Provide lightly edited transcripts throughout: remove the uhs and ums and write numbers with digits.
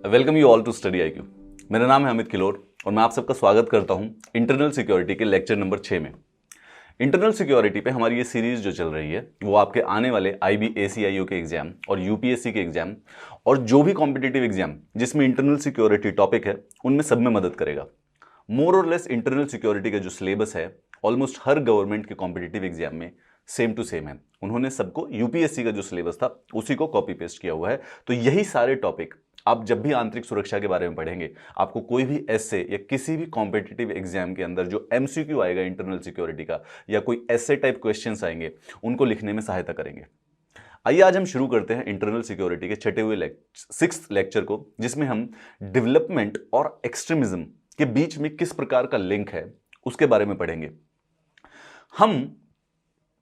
Welcome you all to study IQ। मेरा नाम है अमित किलोर और मैं आप सबका स्वागत करता हूं इंटरनल सिक्योरिटी के लेक्चर नंबर 6 में। इंटरनल सिक्योरिटी पे हमारी ये सीरीज जो चल रही है वो आपके आने वाले IB ACIO के एग्जाम और UPSC के एग्जाम और जो भी कॉम्पिटिटिव एग्जाम जिसमें इंटरनल सिक्योरिटी टॉपिक है उनमें सब में मदद करेगा। मोर और लेस इंटरनल सिक्योरिटी का जो सिलेबस है ऑलमोस्ट हर गवर्नमेंट के कॉम्पिटिटिव एग्जाम में सेम टू सेम है। उन्होंने सबको UPSC का जो सिलेबस था उसी को कॉपी पेस्ट किया हुआ है। तो यही सारे टॉपिक आप जब भी आंतरिक सुरक्षा के बारे में पढ़ेंगे, आपको कोई भी एसे या किसी भी कॉम्पिटिटिव एग्जाम के अंदर जो MCQ आएगा इंटरनल सिक्योरिटी का या कोई एसे टाइप क्वेश्चंस आएंगे उनको लिखने में सहायता करेंगे। आइए आज हम शुरू करते हैं इंटरनल सिक्योरिटी के छठे हुए 6th लेक्चर को, जिसमें हम डेवलपमेंट और एक्सट्रीमिज्म के बीच में किस प्रकार का लिंक है उसके बारे में पढ़ेंगे। हम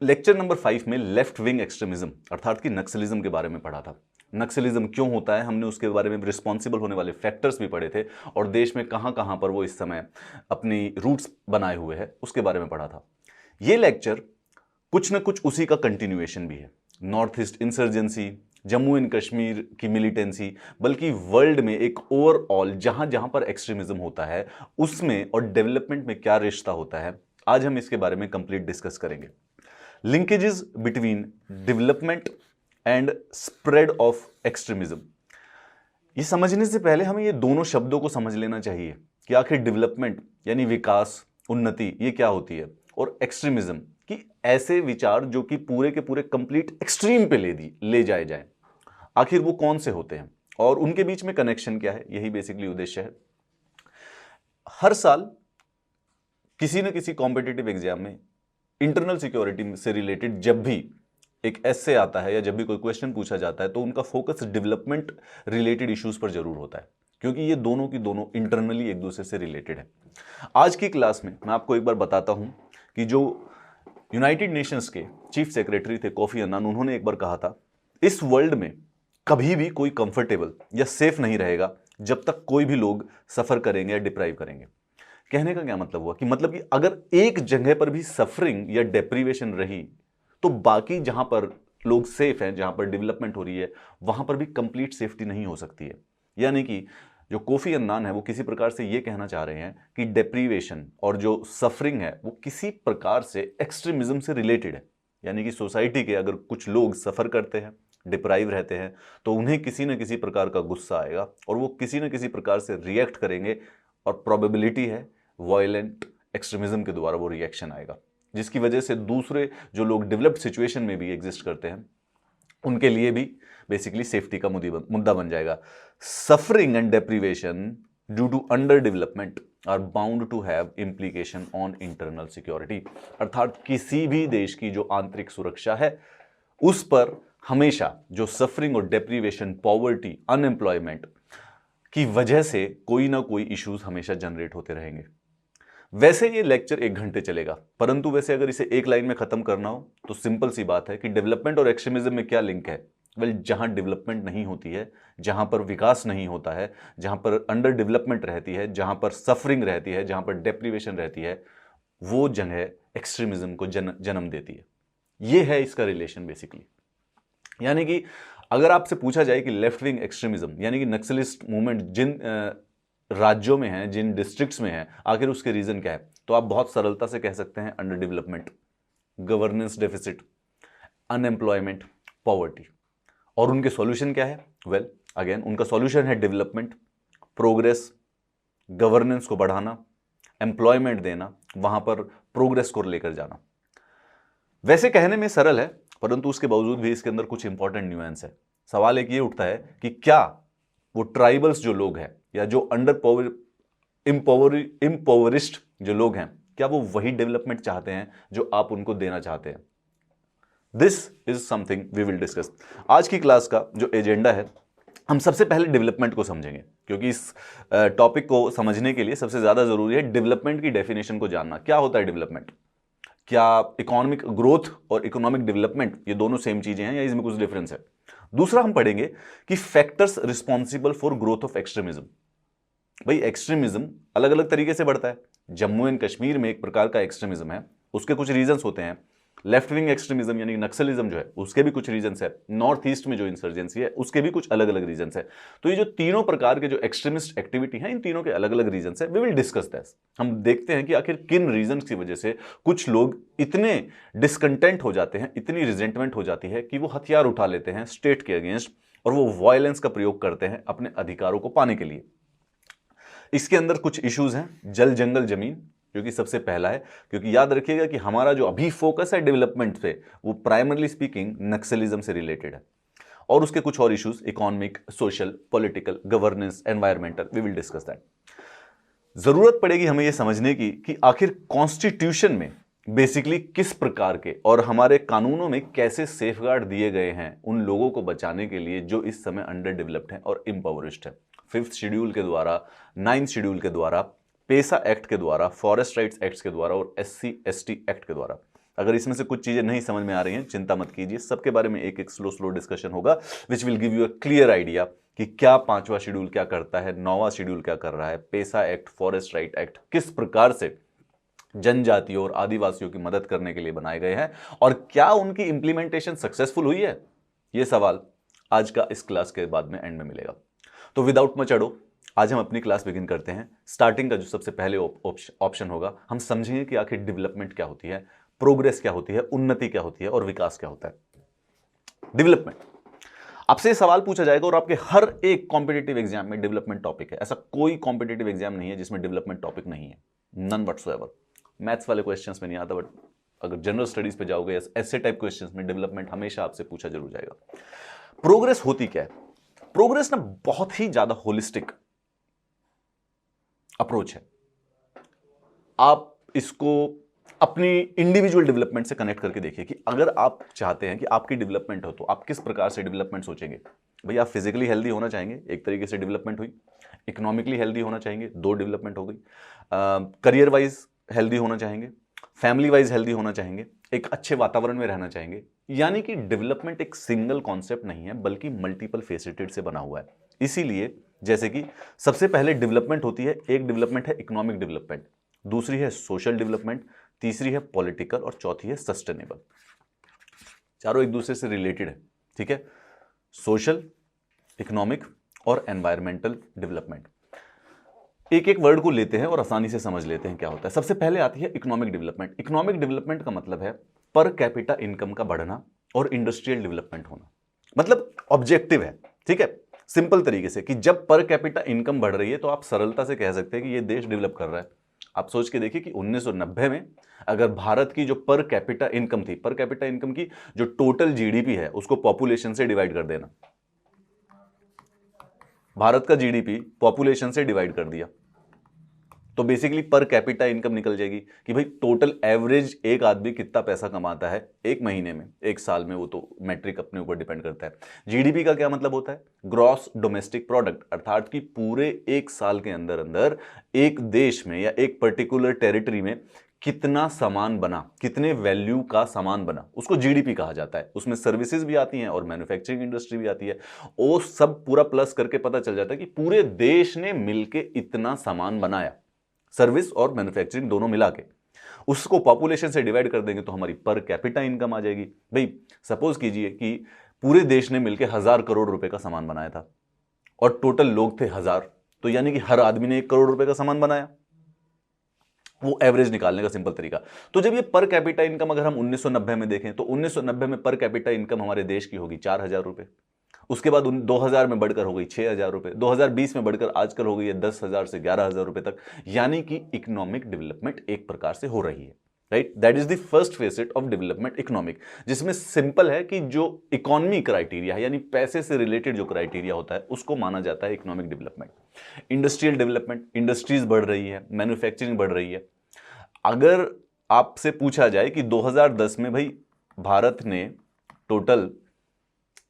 लेक्चर नंबर 5 में लेफ्ट विंग एक्सट्रीमिज्म अर्थात कि नक्सलिज्म के बारे में पढ़ा था। नक्सलिज्म क्यों होता है, हमने उसके बारे में रिस्पॉन्सिबल होने वाले फैक्टर्स भी पढ़े थे और देश में कहां कहां पर वो इस समय अपनी रूट्स बनाए हुए हैं उसके बारे में पढ़ा था। ये लेक्चर कुछ न कुछ उसी का कंटिन्यूएशन भी है। North east insurgency, Jammu and Kashmir की मिलिटेंसी, बल्कि वर्ल्ड में एक ओवरऑल जहां जहां पर एक्सट्रीमिज्म होता है उसमें और डेवलपमेंट में क्या रिश्ता होता है, आज हम इसके बारे में कंप्लीट डिस्कस करेंगे। Linkages between development and spread of extremism. ये समझने से पहले हमें ये दोनों शब्दों को समझ लेना चाहिए कि आखिर डेवलपमेंट यानी विकास, उन्नति, ये क्या होती है, और एक्सट्रीमिज्म कि ऐसे विचार जो कि पूरे के पूरे कंप्लीट एक्सट्रीम पे ले जाए जाए, आखिर वो कौन से होते हैं और उनके बीच में कनेक्शन क्या है। यही बेसिकली उद्देश्य है। हर साल किसी न किसी कॉम्पिटिटिव एग्जाम में इंटरनल सिक्योरिटी से रिलेटेड जब भी एक एसे आता है या जब भी कोई क्वेश्चन पूछा जाता है तो उनका फोकस डेवलपमेंट रिलेटेड इश्यूज पर जरूर होता है, क्योंकि ये दोनों की दोनों इंटरनली एक दूसरे से रिलेटेड है। आज की क्लास में मैं आपको एक बार बताता हूं कि जो यूनाइटेड नेशंस के चीफ सेक्रेटरी थे कोफी अन्नान, उन्होंने एक बार कहा था इस वर्ल्ड में कभी भी कोई कंफर्टेबल या सेफ नहीं रहेगा जब तक कोई भी लोग सफर करेंगे या डिप्राइव करेंगे। कहने का क्या मतलब हुआ कि अगर एक जगह पर भी सफरिंग या डेप्रीवेशन रही तो बाकी जहां पर लोग सेफ हैं, जहां पर डेवलपमेंट हो रही है, वहां पर भी कंप्लीट सेफ्टी नहीं हो सकती है। यानी कि जो कोफी अन्नान है वो किसी प्रकार से ये कहना चाह रहे हैं कि डेप्रीवेशन और जो सफरिंग है वो किसी प्रकार से एक्सट्रीमिज्म से रिलेटेड है। यानी कि सोसाइटी के अगर कुछ लोग सफर करते हैं, डिप्राइव रहते हैं, तो उन्हें किसी न किसी प्रकार का गुस्सा आएगा और वो किसी न किसी प्रकार से रिएक्ट करेंगे और प्रोबेबिलिटी है वायलेंट एक्सट्रीमिज्म के द्वारा वो रिएक्शन आएगा, जिसकी वजह से दूसरे जो लोग डेवलप्ड सिचुएशन में भी एग्जिस्ट करते हैं उनके लिए भी बेसिकली सेफ्टी का मुद्दा बन जाएगा। Suffering and deprivation due to under development are bound to have implication on internal security. अर्थात किसी भी देश की जो आंतरिक सुरक्षा है उस पर हमेशा जो सफरिंग और डेप्रीवेशन, पॉवर्टी, अनएम्प्लॉयमेंट की वजह से कोई ना कोई इश्यूज हमेशा जनरेट होते रहेंगे। वैसे ये लेक्चर 1 घंटे चलेगा, परंतु वैसे अगर इसे एक लाइन में खत्म करना हो तो सिंपल सी बात है कि डेवलपमेंट और एक्सट्रीमिज्म में क्या लिंक है। जहां डेवलपमेंट नहीं होती है, जहां पर विकास नहीं होता है, जहां पर अंडर डेवलपमेंट रहती है, जहां पर सफरिंग रहती है, जहां पर डेप्रीवेशन रहती है, वो जगह एक्सट्रीमिज्म को जन्म देती है। ये है इसका रिलेशन बेसिकली। यानी कि अगर आपसे पूछा जाए कि लेफ्ट विंग एक्सट्रीमिज्म यानी कि नक्सलिस्ट मूवमेंट जिन राज्यों में है, जिन डिस्ट्रिक्ट्स में है, आखिर उसके रीजन क्या है, तो आप बहुत सरलता से कह सकते हैं under development, governance deficit, unemployment, poverty. और उनके सॉल्यूशन क्या है? वेल अगेन उनका सॉल्यूशन है डेवलपमेंट, प्रोग्रेस, गवर्नेंस को बढ़ाना, एम्प्लॉयमेंट देना, वहां पर प्रोग्रेस को लेकर जाना। वैसे कहने में सरल है, परंतु उसके बावजूद भी इसके अंदर कुछ इंपॉर्टेंट न्यूएंस है। सवाल एक ये उठता है कि क्या वो ट्राइबल्स जो लोग हैं या जो अंडर इम्पोवरिस्ड जो लोग हैं, क्या वो वही डेवलपमेंट चाहते हैं जो आप उनको देना चाहते हैं? This is something we will discuss. आज की क्लास का जो एजेंडा है, हम सबसे पहले डेवलपमेंट को समझेंगे, क्योंकि इस टॉपिक को समझने के लिए सबसे ज्यादा जरूरी है डेवलपमेंट की डेफिनेशन को जानना। क्या होता है डेवलपमेंट? क्या इकोनॉमिक ग्रोथ और इकोनॉमिक डेवलपमेंट ये दोनों सेम चीजें हैं या इसमें कुछ डिफरेंस है? दूसरा हम पढ़ेंगे कि factors responsible for growth of extremism. भाई एक्सट्रीमिज्म अलग अलग तरीके से बढ़ता है। जम्मू एंड कश्मीर में एक प्रकार का एक्सट्रीमिज्म है, उसके कुछ रीजंस होते हैं। लेफ्ट विंग एक्सट्रीमिज्म यानी नक्सलिज्म जो है उसके भी कुछ रीजंस है, नॉर्थ ईस्ट में जो इंसर्जेंसी है उसके भी कुछ अलग अलग रीजंस है। तो ये जो तीनों प्रकार के जो एक्सट्रीमिस्ट एक्टिविटी है इन तीनों के अलग अलग रीजंस है। We will discuss that. हम देखते हैं कि आखिर किन रीजंस की वजह से कुछ लोग इतने डिसकंटेंट हो जाते हैं, इतनी रिजेंटमेंट हो जाती है कि वो हथियार उठा लेते हैं स्टेट के अगेंस्ट और वो वायलेंस का प्रयोग करते हैं अपने अधिकारों को पाने के लिए। इसके अंदर कुछ इश्यूज हैं, जल जंगल जमीन जो कि सबसे पहला है, क्योंकि याद रखिएगा कि हमारा जो अभी फोकस है डेवलपमेंट पे वो प्राइमरली स्पीकिंग नक्सलिज्म से रिलेटेड है। और उसके कुछ और issues economic, social, political, governance, environmental, we will discuss that. जरूरत पड़ेगी हमें यह समझने की कि आखिर कॉन्स्टिट्यूशन में बेसिकली किस प्रकार के और हमारे कानूनों में कैसे सेफगार्ड दिए गए हैं उन लोगों को बचाने के लिए जो इस समय अंडर डेवलप्ड हैं और इम्पावरिस्ड है। 5th शेड्यूल के द्वारा, 9th शेड्यूल के द्वारा, पेसा एक्ट के द्वारा, फॉरेस्ट राइट्स एक्ट के द्वारा और SC/ST एक्ट के द्वारा। अगर इसमें से कुछ चीजें नहीं समझ में आ रही हैं चिंता मत कीजिए, सबके बारे में एक एक स्लो डिस्कशन होगा which will give you a clear idea कि क्या 5वां शेड्यूल क्या करता है, 9वां शेड्यूल क्या कर रहा है, पेसा एक्ट, फॉरेस्ट राइट एक्ट किस प्रकार से जनजातियों और आदिवासियों की मदद करने के लिए बनाए गए हैं और क्या उनकी इंप्लीमेंटेशन सक्सेसफुल हुई है। यह सवाल आज का इस क्लास के बाद में एंड में मिलेगा। तो विदाउट मच अडो आज हम अपनी क्लास बिगिन करते हैं। स्टार्टिंग का जो सबसे पहले ऑप्शन होगा, हम समझेंगे कि आखिर डेवलपमेंट क्या होती है, प्रोग्रेस क्या होती है, उन्नति क्या होती है और विकास क्या होता है। डेवलपमेंट, आपसे सवाल पूछा जाएगा और आपके हर एक कॉम्पिटिटिव एग्जाम में डेवलपमेंट टॉपिक है। ऐसा कोई कॉम्पिटिटिव एग्जाम नहीं है जिसमें डेवलपमेंट टॉपिक नहीं है, नन व्हाटसोएवर। मैथ्स वाले क्वेश्चंस में नहीं आता, बट अगर जनरल स्टडीज पे जाओगे ऐसे टाइप क्वेश्चंस में डेवलपमेंट हमेशा आपसे पूछा जरूर जाएगा। प्रोग्रेस होती क्या है? प्रोग्रेस ना बहुत ही ज्यादा होलिस्टिक अप्रोच है। आप इसको अपनी इंडिविजुअल डेवलपमेंट से कनेक्ट करके देखिए कि अगर आप चाहते हैं कि आपकी डेवलपमेंट हो तो आप किस प्रकार से डेवलपमेंट सोचेंगे। भाई आप फिजिकली हेल्दी होना चाहेंगे, एक तरीके से डेवलपमेंट हुई। इकोनॉमिकली हेल्दी होना चाहेंगे, 2 डेवलपमेंट हो गई। करियर वाइज हेल्दी होना चाहेंगे, फैमिली वाइज हेल्दी होना चाहेंगे, एक अच्छे वातावरण में रहना चाहेंगे। यानी कि डेवलपमेंट एक सिंगल कॉन्सेप्ट नहीं है बल्कि मल्टीपल फेसेटेड से बना हुआ है। इसीलिए जैसे कि सबसे पहले डेवलपमेंट होती है, एक डेवलपमेंट है इकोनॉमिक डेवलपमेंट, दूसरी है सोशल डेवलपमेंट, तीसरी है पॉलिटिकल और चौथी है सस्टेनेबल। चारों एक दूसरे से रिलेटेड है, ठीक है। सोशल, इकोनॉमिक और एनवायरमेंटल डेवलपमेंट, एक एक वर्ड को लेते हैं और आसानी से समझ लेते हैं क्या होता है। सबसे पहले आती है इकोनॉमिक डेवलपमेंट। इकोनॉमिक डेवलपमेंट का मतलब है पर कैपिटा इनकम का बढ़ना और इंडस्ट्रियल डेवलपमेंट होना। मतलब ऑब्जेक्टिव है, ठीक है, सिंपल तरीके से कि जब पर कैपिटा इनकम बढ़ रही है तो आप सरलता से कह सकते हैं कि ये देश डेवलप कर रहा है। आप सोच के देखिए कि 1990 में अगर भारत की जो पर कैपिटा इनकम थी, पर कैपिटा इनकम की जो टोटल जीडीपी है उसको पॉपुलेशन से डिवाइड कर देना, भारत का जीडीपी पॉपुलेशन से डिवाइड कर दिया तो बेसिकली पर कैपिटा इनकम निकल जाएगी कि भाई टोटल एवरेज एक आदमी कितना पैसा कमाता है एक महीने में, एक साल में, वो तो मैट्रिक अपने ऊपर डिपेंड करता है। जीडीपी का क्या मतलब होता है? ग्रॉस डोमेस्टिक प्रोडक्ट, अर्थात कि पूरे एक साल के अंदर अंदर एक देश में या एक पर्टिकुलर टेरिटरी में कितना सामान बना, कितने वैल्यू का सामान बना, उसको जीडीपी कहा जाता है। उसमें सर्विसेज भी आती हैं और मैन्युफैक्चरिंग इंडस्ट्री भी आती है। वो सब पूरा प्लस करके पता चल जाता है कि पूरे देश ने मिलके इतना सामान बनाया, सर्विस और मैन्युफैक्चरिंग दोनों मिला के। उसको पॉपुलेशन से डिवाइड कर देंगे तो हमारी पर कैपिटा इनकम आ जाएगी। भाई सपोज कीजिए कि पूरे देश ने मिलकर 1000 करोड़ रुपए का सामान बनाया था और टोटल लोग थे 1000, तो यानी कि हर आदमी ने 1 करोड़ रुपए का सामान बनाया। वो एवरेज निकालने का सिंपल तरीका। तो जब ये पर कैपिटा इनकम अगर हम 1990 में देखें तो 1990 में पर कैपिटा इनकम हमारे देश की होगी 4000 रुपए। उसके बाद 2000 में बढ़कर हो गई 6000 रुपए, 2020 में बढ़कर आजकल हो गई है 10,000 से 11,000 रुपए तक। यानी कि इकोनॉमिक डेवलपमेंट एक प्रकार से हो रही है, right. That is the first facet of development, economic, जिसमें सिंपल है कि जो इकोनॉमी क्राइटेरिया है यानी पैसे से रिलेटेड जो क्राइटेरिया होता है उसको माना जाता है economic development. Industrial development, industries बढ़ रही है, मैन्युफैक्चरिंग बढ़ रही है। अगर आपसे पूछा जाए कि 2010 में भाई भारत ने टोटल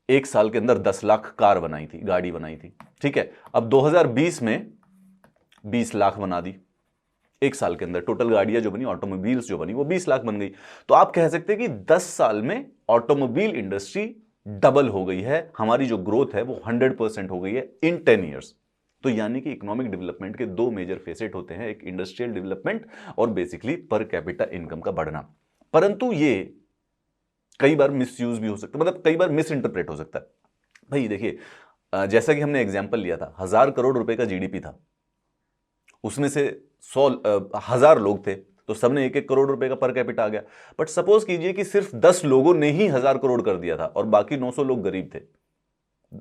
एक साल के अंदर 10 लाख कार बनाई थी, गाड़ी बनाई थी, ठीक है, अब 2020 में 20 लाख बना दी एक साल के अंदर। टोटल गाड़ियां जो बनी, ऑटोमोबाइल्स जो बनी, वो 20 लाख बन गई। तो आप कह सकते हैं कि 10 साल में ऑटोमोबाइल इंडस्ट्री डबल हो गई है, हमारी जो ग्रोथ है वो 100% हो गई है इन 10 ईयर्स। तो यानी कि इकोनॉमिक डेवलपमेंट के 2 मेजर फेसेट होते हैं, एक इंडस्ट्रियल डेवलपमेंट और बेसिकली पर कैपिटा इनकम का बढ़ना। परंतु ये कई बार मिसयूज भी हो सकता है, मतलब कई बार मिस इंटरप्रेट हो सकता है। भाई देखिए, जैसा कि हमने एग्जाम्पल लिया था, 1,000 करोड़ रुपए का जीडीपी था, उसमें से 1,000 लोग थे, तो सबने 1-1 करोड़ रुपए का पर कैपिटा आ गया। बट सपोज कीजिए कि सिर्फ 10 लोगों ने ही 1,000 करोड़ कर दिया था और बाकी 900 लोग गरीब थे,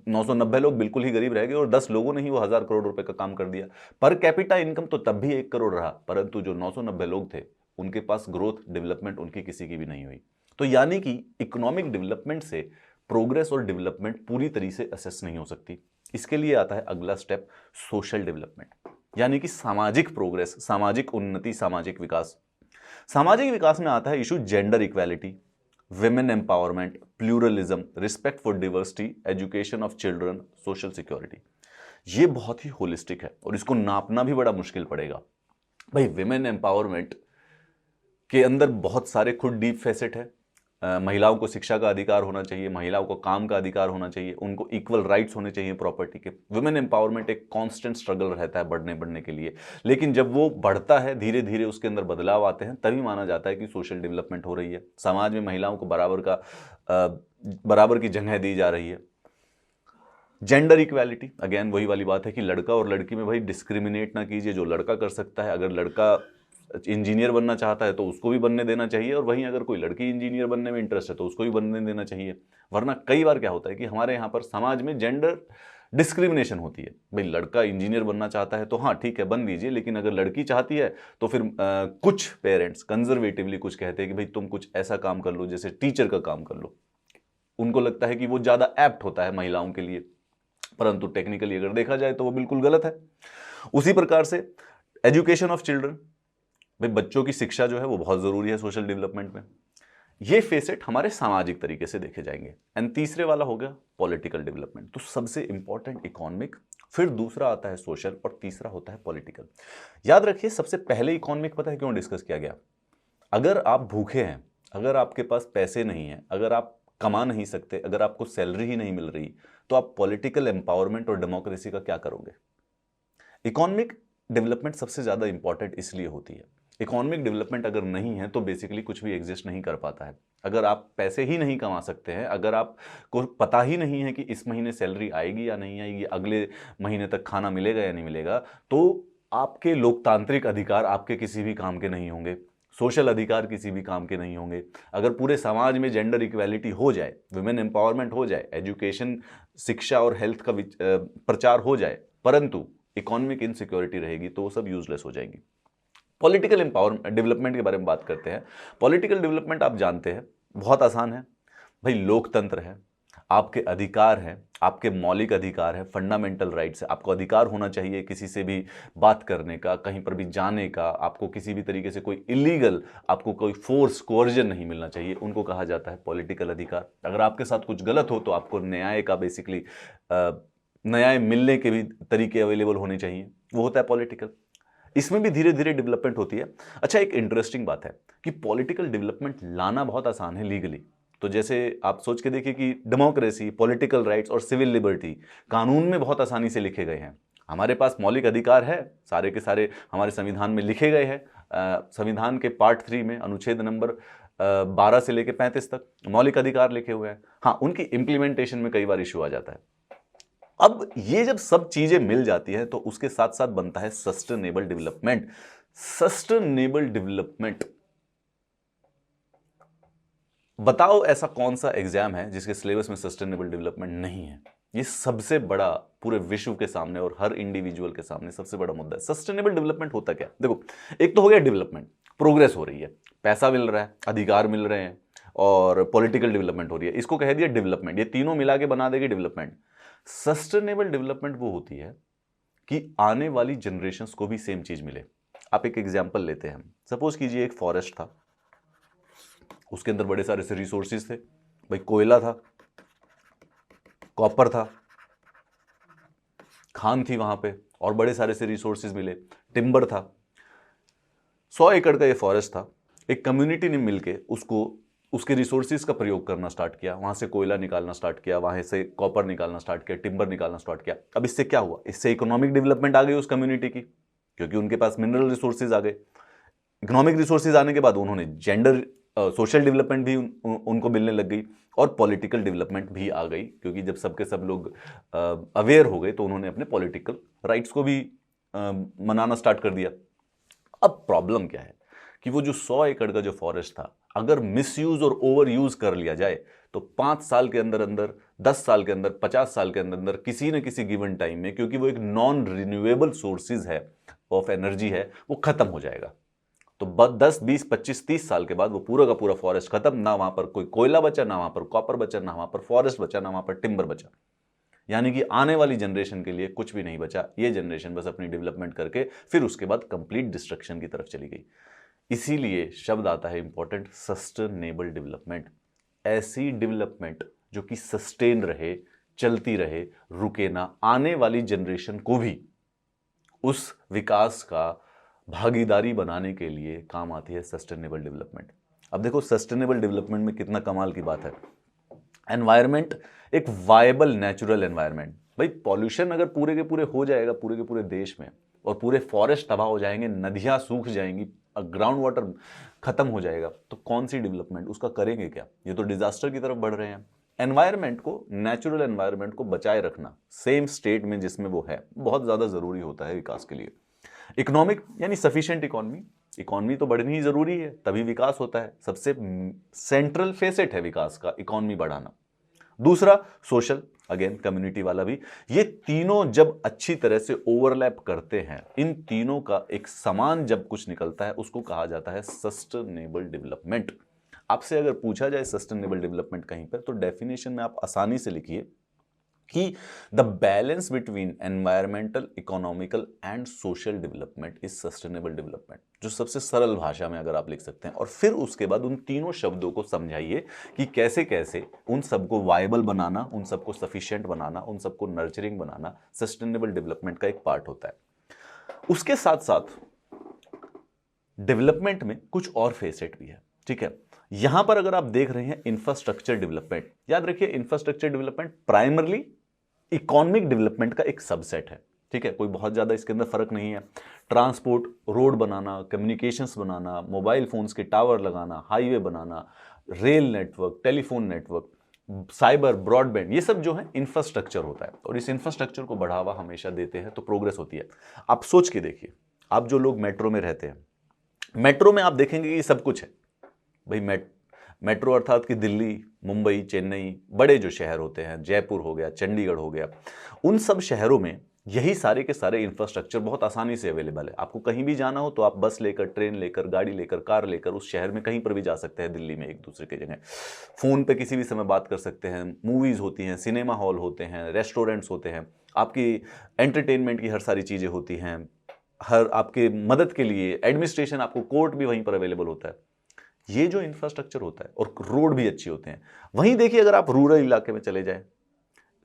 990 लोग बिल्कुल ही गरीब रह गए और 10 लोगों ने ही वो 1,000 करोड़ रुपए का काम कर दिया। पर कैपिटा इनकम तो तब भी 1 करोड़ रहा, परंतु जो 990 लोग थे उनके पास ग्रोथ डेवलपमेंट उनकी किसी की भी नहीं हुई। तो यानी कि इकोनॉमिक डेवलपमेंट से प्रोग्रेस और डेवलपमेंट पूरी तरीके से असेस नहीं हो सकती। इसके लिए आता है अगला स्टेप, सोशल डेवलपमेंट, यानी कि सामाजिक प्रोग्रेस, सामाजिक उन्नति, सामाजिक विकास। सामाजिक विकास में आता है issue gender equality, women empowerment, pluralism, respect for diversity, education of children, social security. ये बहुत ही होलिस्टिक है और इसको नापना भी बड़ा मुश्किल पड़ेगा। भाई विमेन एम्पावरमेंट के अंदर बहुत सारे खुद डीप फैसेट है। महिलाओं को शिक्षा का अधिकार होना चाहिए, महिलाओं को काम का अधिकार होना चाहिए, उनको इक्वल राइट्स होने चाहिए प्रॉपर्टी के। वुमेन एम्पावरमेंट एक कांस्टेंट स्ट्रगल रहता है बढ़ने के लिए, लेकिन जब वो बढ़ता है, धीरे धीरे उसके अंदर बदलाव आते हैं, तभी माना जाता है कि सोशल डेवलपमेंट हो रही है, समाज में महिलाओं को बराबर की जगह दी जा रही है। जेंडर इक्वालिटी, अगेन वही वाली बात है कि लड़का और लड़की में भाई डिस्क्रिमिनेट ना कीजिए। जो लड़का कर सकता है, अगर लड़का इंजीनियर बनना चाहता है तो उसको भी बनने देना चाहिए, और वहीं अगर कोई लड़की इंजीनियर बनने में इंटरेस्ट है तो उसको भी बनने देना चाहिए। वरना कई बार क्या होता है कि हमारे यहाँ पर समाज में जेंडर डिस्क्रिमिनेशन होती है। भाई लड़का इंजीनियर बनना चाहता है तो हाँ ठीक है, बन लीजिए, लेकिन अगर लड़की चाहती है तो फिर कुछ पेरेंट्स कंजर्वेटिवली कुछ कहते हैं कि भाई तुम कुछ ऐसा काम कर लो, जैसे टीचर का काम कर लो। उनको लगता है कि वो ज़्यादा एप्ट होता है महिलाओं के लिए, परंतु टेक्निकली अगर देखा जाए तो वो बिल्कुल गलत है। उसी प्रकार से एजुकेशन ऑफ चिल्ड्रन, भाई बच्चों की शिक्षा जो है वो बहुत जरूरी है सोशल डेवलपमेंट में। ये फेसेट हमारे सामाजिक तरीके से देखे जाएंगे। एंड तीसरे वाला हो गया पॉलिटिकल डेवलपमेंट। तो सबसे इंपॉर्टेंट इकोनॉमिक, फिर दूसरा आता है सोशल और तीसरा होता है पॉलिटिकल। याद रखिए, सबसे पहले इकोनॉमिक पता है क्यों डिस्कस किया गया? अगर आप भूखे हैं, अगर आपके पास पैसे नहीं है, अगर आप कमा नहीं सकते, अगर आपको सैलरी ही नहीं मिल रही, तो आप पॉलिटिकल एम्पावरमेंट और डेमोक्रेसी का क्या करोगे? इकोनॉमिक डेवलपमेंट सबसे ज्यादा इंपॉर्टेंट इसलिए होती है। इकोनॉमिक डेवलपमेंट अगर नहीं है तो बेसिकली कुछ भी एग्जिस्ट नहीं कर पाता है। अगर आप पैसे ही नहीं कमा सकते हैं, अगर आपको पता ही नहीं है कि इस महीने सैलरी आएगी या नहीं आएगी, अगले महीने तक खाना मिलेगा या नहीं मिलेगा, तो आपके लोकतांत्रिक अधिकार आपके किसी भी काम के नहीं होंगे, सोशल अधिकार किसी भी काम के नहीं होंगे। अगर पूरे समाज में जेंडर इक्वालिटी हो जाए, वुमेन एम्पावरमेंट हो जाए, एजुकेशन, शिक्षा और हेल्थ का प्रचार हो जाए, परंतु इकोनॉमिक इनसिक्योरिटी रहेगी, तो वो सब यूजलेस हो जाएंगी। पॉलिटिकल एम्पावरमेंट डेवलपमेंट के बारे में बात करते हैं। पॉलिटिकल डेवलपमेंट आप जानते हैं बहुत आसान है। भाई लोकतंत्र है, आपके अधिकार हैं, आपके मौलिक अधिकार है, फंडामेंटल राइट्स है। आपको अधिकार होना चाहिए किसी से भी बात करने का, कहीं पर भी जाने का, आपको किसी भी तरीके से कोई इलीगल, आपको कोई फोर्स, कोअर्जन नहीं मिलना चाहिए। उनको कहा जाता है पॉलिटिकल अधिकार। अगर आपके साथ कुछ गलत हो तो आपको न्याय का बेसिकली न्याय मिलने के भी तरीके अवेलेबल होने चाहिए, वो होता है पॉलिटिकल। इसमें भी धीरे धीरे डेवलपमेंट होती है। अच्छा, एक इंटरेस्टिंग बात है कि पॉलिटिकल डेवलपमेंट लाना बहुत आसान है लीगली। तो जैसे आप सोच के देखिए कि डेमोक्रेसी, पॉलिटिकल राइट्स और सिविल लिबर्टी कानून में बहुत आसानी से लिखे गए हैं। हमारे पास मौलिक अधिकार है, सारे के सारे हमारे संविधान में लिखे गए हैं। संविधान के पार्ट 3 में अनुच्छेद नंबर 12 से लेकर 35 तक मौलिक अधिकार लिखे हुए हैं। हाँ, उनकी इंप्लीमेंटेशन में कई बार इश्यू आ जाता है। अब ये जब सब चीजें मिल जाती है तो उसके साथ साथ बनता है सस्टेनेबल डेवलपमेंट। सस्टेनेबल डेवलपमेंट, बताओ ऐसा कौन सा एग्जाम है जिसके सिलेबस में सस्टेनेबल डेवलपमेंट नहीं है? ये सबसे बड़ा पूरे विश्व के सामने और हर इंडिविजुअल के सामने सबसे बड़ा मुद्दा है। सस्टेनेबल डेवलपमेंट होता क्या? देखो, एक तो हो गया डेवलपमेंट, प्रोग्रेस हो रही है, पैसा मिल रहा है, अधिकार मिल रहे हैं, और पॉलिटिकल डेवलपमेंट हो रही है, इसको कह दिया डेवलपमेंट। ये तीनों मिला के बना देगी डेवलपमेंट। सस्टेनेबल डेवलपमेंट वो होती है कि आने वाली जनरेशंस को भी सेम चीज मिले। आप एक एग्जांपल लेते हैं, सपोज कीजिए एक फॉरेस्ट था, उसके अंदर बड़े सारे से रिसोर्सेज थे। भाई कोयला था, कॉपर था, खान थी वहां पे, और बड़े सारे से रिसोर्सेज मिले, टिम्बर था। 100 एकड़ का ये फॉरेस्ट था। एक कम्युनिटी ने मिलके उसके रिसोर्सेज का प्रयोग करना स्टार्ट किया, वहां से कोयला निकालना स्टार्ट किया, वहां से कॉपर निकालना स्टार्ट किया, टिम्बर निकालना स्टार्ट किया। अब इससे क्या हुआ? इससे इकोनॉमिक डेवलपमेंट आ गई उस कम्युनिटी की, क्योंकि उनके पास मिनरल रिसोर्सेज आ गए। इकोनॉमिक रिसोर्सेज आने के बाद उन्होंने जेंडर सोशल डेवलपमेंट भी उनको मिलने लग गई और पॉलिटिकल डेवलपमेंट भी आ गई, क्योंकि जब सबके सब लोग अवेयर हो गए तो उन्होंने अपने पॉलिटिकल राइट्स को भी मनाना स्टार्ट कर दिया। अब प्रॉब्लम क्या है कि वो जो 100 एकड़ का जो फॉरेस्ट था, अगर मिसयूज और ओवर यूज कर लिया जाए तो 5 साल के अंदर अंदर, 10 साल के अंदर, 50 साल के अंदर अंदर किसी न किसी गिवन टाइम में, क्योंकि वो एक नॉन रिन्यूएबल सोर्सेज है ऑफ एनर्जी है, वो खत्म हो जाएगा। तो 10, 20, 25, 30 साल के बाद वो पूरा का पूरा फॉरेस्ट खत्म, ना वहां पर कोई कोयला बचा, ना वहां पर कॉपर बचा, ना वहां पर फॉरेस्ट बचा, ना वहां पर टिम्बर बचा। यानी कि आने वाली जनरेशन के लिए कुछ भी नहीं बचा। ये जनरेशन बस अपनी डेवलपमेंट करके फिर उसके बाद कंप्लीट डिस्ट्रक्शन की तरफ चली गई। इसीलिए शब्द आता है इंपॉर्टेंट, सस्टेनेबल डेवलपमेंट। ऐसी डेवलपमेंट जो कि सस्टेन रहे, चलती रहे, रुके ना, आने वाली जनरेशन को भी उस विकास का भागीदारी बनाने के लिए काम आती है सस्टेनेबल डेवलपमेंट। अब देखो सस्टेनेबल डेवलपमेंट में कितना कमाल की बात है। एनवायरमेंट, एक वायबल नेचुरल एनवायरमेंट। भाई पॉल्यूशन अगर पूरे के पूरे हो जाएगा पूरे के पूरे देश में, और पूरे फॉरेस्ट तबाह हो जाएंगे, नदियां सूख जाएंगी, ग्राउंड वाटर खत्म हो जाएगा, तो कौन सी डेवलपमेंट, उसका करेंगे क्या? ये तो डिजास्टर की तरफ बढ़ रहे हैं। एनवायरमेंट को, नेचुरल एनवायरमेंट को बचाए रखना सेम स्टेट में जिसमें वो है, बहुत ज्यादा जरूरी होता है विकास के लिए। इकोनॉमिक यानी सफिशिएंट इकोनॉमी, इकोनॉमी तो बढ़नी ही जरूरी है, तभी विकास होता है। सबसे सेंट्रल फेसेट है विकास का इकोनॉमी बढ़ाना। दूसरा सोशल, अगेन कम्युनिटी वाला भी। ये तीनों जब अच्छी तरह से ओवरलैप करते हैं, इन तीनों का एक समान जब कुछ निकलता है, उसको कहा जाता है सस्टेनेबल डेवलपमेंट। आपसे अगर पूछा जाए सस्टेनेबल डेवलपमेंट कहीं पर, तो डेफिनेशन में आप आसानी से लिखिए कि the balance between environmental, economical and social development is sustainable development. जो सबसे सरल भाषा में अगर आप लिख सकते हैं, और फिर उसके बाद उन तीनों शब्दों को समझाइए कि कैसे कैसे उन सबको वायबल बनाना, उन सबको सफिशिएंट बनाना, उन सबको नर्चरिंग बनाना सस्टेनेबल डेवलपमेंट का एक पार्ट होता है। उसके साथ साथ डेवलपमेंट में कुछ और फेसेट भी है, ठीक है। यहां पर अगर आप देख रहे हैं इंफ्रास्ट्रक्चर डेवलपमेंट, याद रखिए infrastructure development primarily economic development का एक सबसेट है, ठीक है। कोई बहुत ज्यादा इसके अंदर फर्क नहीं है। ट्रांसपोर्ट, रोड बनाना, कम्युनिकेशंस बनाना, मोबाइल फोन्स के टावर लगाना, हाईवे बनाना, rail network, telephone network, cyber, broadband, ये सब जो है इंफ्रास्ट्रक्चर होता है, और इस इंफ्रास्ट्रक्चर को बढ़ावा हमेशा देते हैं तो प्रोग्रेस होती है। आप सोच के देखिए, आप जो लोग मेट्रो में रहते हैं, मेट्रो में आप देखेंगे कि सब कुछ है। भाई मेट्रो अर्थात कि दिल्ली, मुंबई, चेन्नई, बड़े जो शहर होते हैं, जयपुर हो गया, चंडीगढ़ हो गया, उन सब शहरों में यही सारे के सारे इंफ्रास्ट्रक्चर बहुत आसानी से अवेलेबल है। आपको कहीं भी जाना हो तो आप बस लेकर, ट्रेन लेकर, गाड़ी लेकर, कार लेकर उस शहर में कहीं पर भी जा सकते हैं। दिल्ली में एक दूसरे की जगह फोन पे किसी भी समय बात कर सकते हैं, मूवीज होती हैं, सिनेमा हॉल होते हैं, रेस्टोरेंट्स होते हैं, आपकी एंटरटेनमेंट की हर सारी चीजें होती हैं, हर आपके मदद के लिए एडमिनिस्ट्रेशन, आपको कोर्ट भी वहीं पर अवेलेबल होता है। ये जो इंफ्रास्ट्रक्चर होता है, और रोड भी अच्छी होते हैं। वहीं देखिए अगर आप रूरल इलाके में चले जाएं,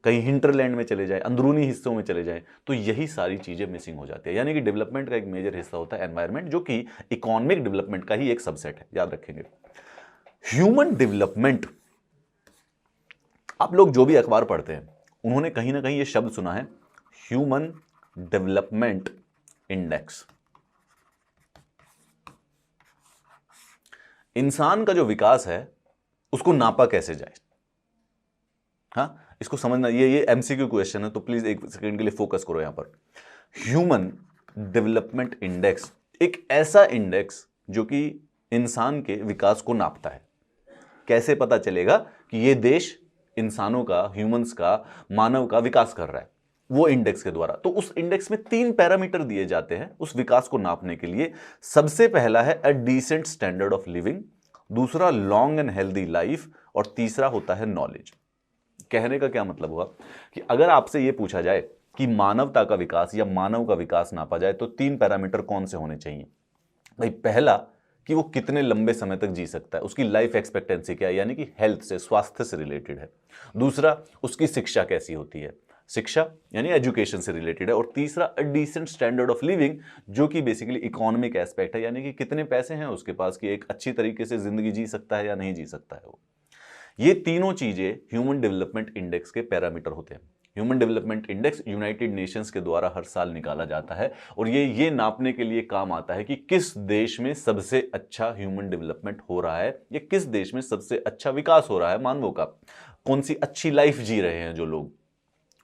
कहीं हिंटरलैंड में चले जाएं, अंदरूनी हिस्सों में चले जाएं, तो यही सारी चीजें मिसिंग हो जाती है। यानी कि डेवलपमेंट का एक मेजर हिस्सा होता है एनवायरनमेंट, जो कि इकोनॉमिक डेवलपमेंट का ही एक सबसेट है, याद रखेंगे। ह्यूमन डेवलपमेंट, आप लोग जो भी अखबार पढ़ते हैं उन्होंने कहीं ना कहीं ये शब्द सुना है, ह्यूमन डेवलपमेंट इंडेक्स। इंसान का जो विकास है उसको नापा कैसे जाए, हाँ इसको समझना। ये एमसीक्यू क्वेश्चन है, तो प्लीज एक सेकंड के लिए फोकस करो यहां पर। ह्यूमन डेवलपमेंट इंडेक्स एक ऐसा इंडेक्स जो कि इंसान के विकास को नापता है। कैसे पता चलेगा कि ये देश इंसानों का, ह्यूमंस का, मानव का विकास कर रहा है? वो इंडेक्स के द्वारा। तो उस इंडेक्स में 3 पैरामीटर दिए जाते हैं उस विकास को नापने के लिए। सबसे पहला है a decent standard of living, दूसरा लॉन्ग एंड हेल्दी लाइफ, और तीसरा होता है नॉलेज। कहने का क्या मतलब हुआ कि अगर आपसे यह पूछा जाए कि मानवता का विकास या मानव का विकास नापा जाए तो 3 पैरामीटर कौन से होने चाहिए? भाई पहला कि वो कितने लंबे समय तक जी सकता है, उसकी लाइफ एक्सपेक्टेंसी क्या है, यानी कि हेल्थ से, स्वास्थ्य से रिलेटेड है। दूसरा, उसकी शिक्षा कैसी होती है, शिक्षा यानी एजुकेशन से रिलेटेड है। और तीसरा a decent standard of living, जो कि बेसिकली इकोनॉमिक एस्पेक्ट है, यानी कि कितने पैसे हैं उसके पास कि एक अच्छी तरीके से जिंदगी जी सकता है या नहीं जी सकता है वो। ये तीनों चीजें ह्यूमन डेवलपमेंट इंडेक्स के पैरामीटर होते हैं। Human development index United Nations के द्वारा हर साल निकाला जाता है और ये नापने के लिए काम आता है कि किस देश में सबसे अच्छा ह्यूमन डेवलपमेंट हो रहा है या किस देश में सबसे अच्छा विकास हो रहा है मानवों का, कौन सी अच्छी लाइफ जी रहे हैं जो लोग।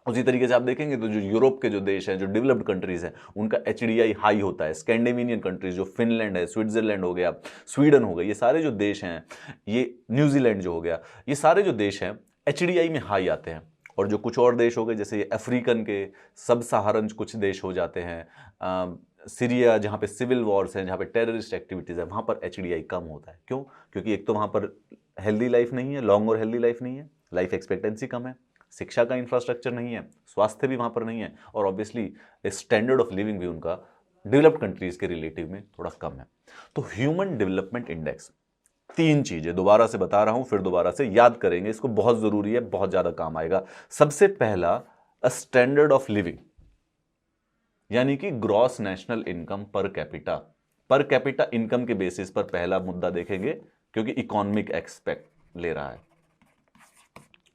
उसी तरीके से आप देखेंगे तो जो यूरोप के जो देश हैं, जो डेवलप्ड कंट्रीज हैं, उनका एचडीआई हाई होता है। स्कैंडिनेवियन कंट्रीज जो फिनलैंड है, स्विट्जरलैंड हो गया, स्वीडन हो गया, ये सारे जो देश हैं, ये न्यूजीलैंड जो हो गया, ये सारे जो देश हैं एचडीआई में हाई आते हैं। और जो कुछ और देश हो गए जैसे अफ्रीकन के सब सहारन कुछ देश हो जाते हैं, सीरिया जहाँ पे सिविल वॉर्स हैं, जहाँ पे टेररिस्ट एक्टिविटीज़ है, वहाँ पर एचडीआई कम होता है। क्यों? क्योंकि एक तो वहाँ पर हेल्दी लाइफ नहीं है, लॉन्ग और हेल्दी लाइफ नहीं है, लाइफ एक्सपेक्टेंसी कम है, शिक्षा का इंफ्रास्ट्रक्चर नहीं है, स्वास्थ्य भी वहाँ पर नहीं है, और ऑब्वियसली स्टैंडर्ड ऑफ लिविंग भी उनका डेवलप्ड कंट्रीज के रिलेटिव में थोड़ा कम है। तो ह्यूमन डेवलपमेंट इंडेक्स, तीन चीजें दोबारा से बता रहा हूं, फिर दोबारा से याद करेंगे, इसको बहुत जरूरी है, बहुत ज्यादा काम आएगा। सबसे पहला स्टैंडर्ड ऑफ लिविंग, यानी कि gross national income per capita. Per capita income के बेसिस पर पहला मुद्दा देखेंगे क्योंकि इकोनॉमिक एक्सपेक्ट ले रहा है।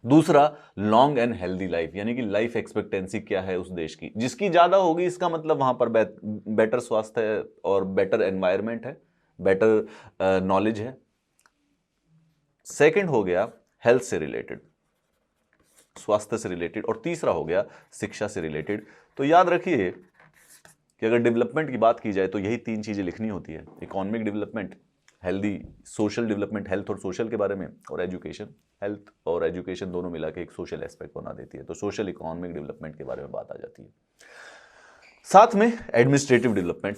दूसरा लॉन्ग एंड हेल्दी लाइफ, यानी कि लाइफ एक्सपेक्टेंसी क्या है उस देश की, जिसकी ज्यादा होगी इसका मतलब वहां पर बेटर स्वास्थ्य है और बेटर एनवायरमेंट है, बेटर नॉलेज है। सेकंड हो गया हेल्थ से रिलेटेड, स्वास्थ्य से रिलेटेड, और तीसरा हो गया शिक्षा से रिलेटेड। तो याद रखिए कि अगर डेवलपमेंट की बात की जाए तो यही तीन चीजें लिखनी होती है, economic development, healthy social development, health और सोशल के बारे में, और एजुकेशन, हेल्थ और एजुकेशन दोनों मिला के एक सोशल एस्पेक्ट बना देती है। तो सोशल इकोनॉमिक डेवलपमेंट के बारे में बात आ जाती है। साथ में administrative development,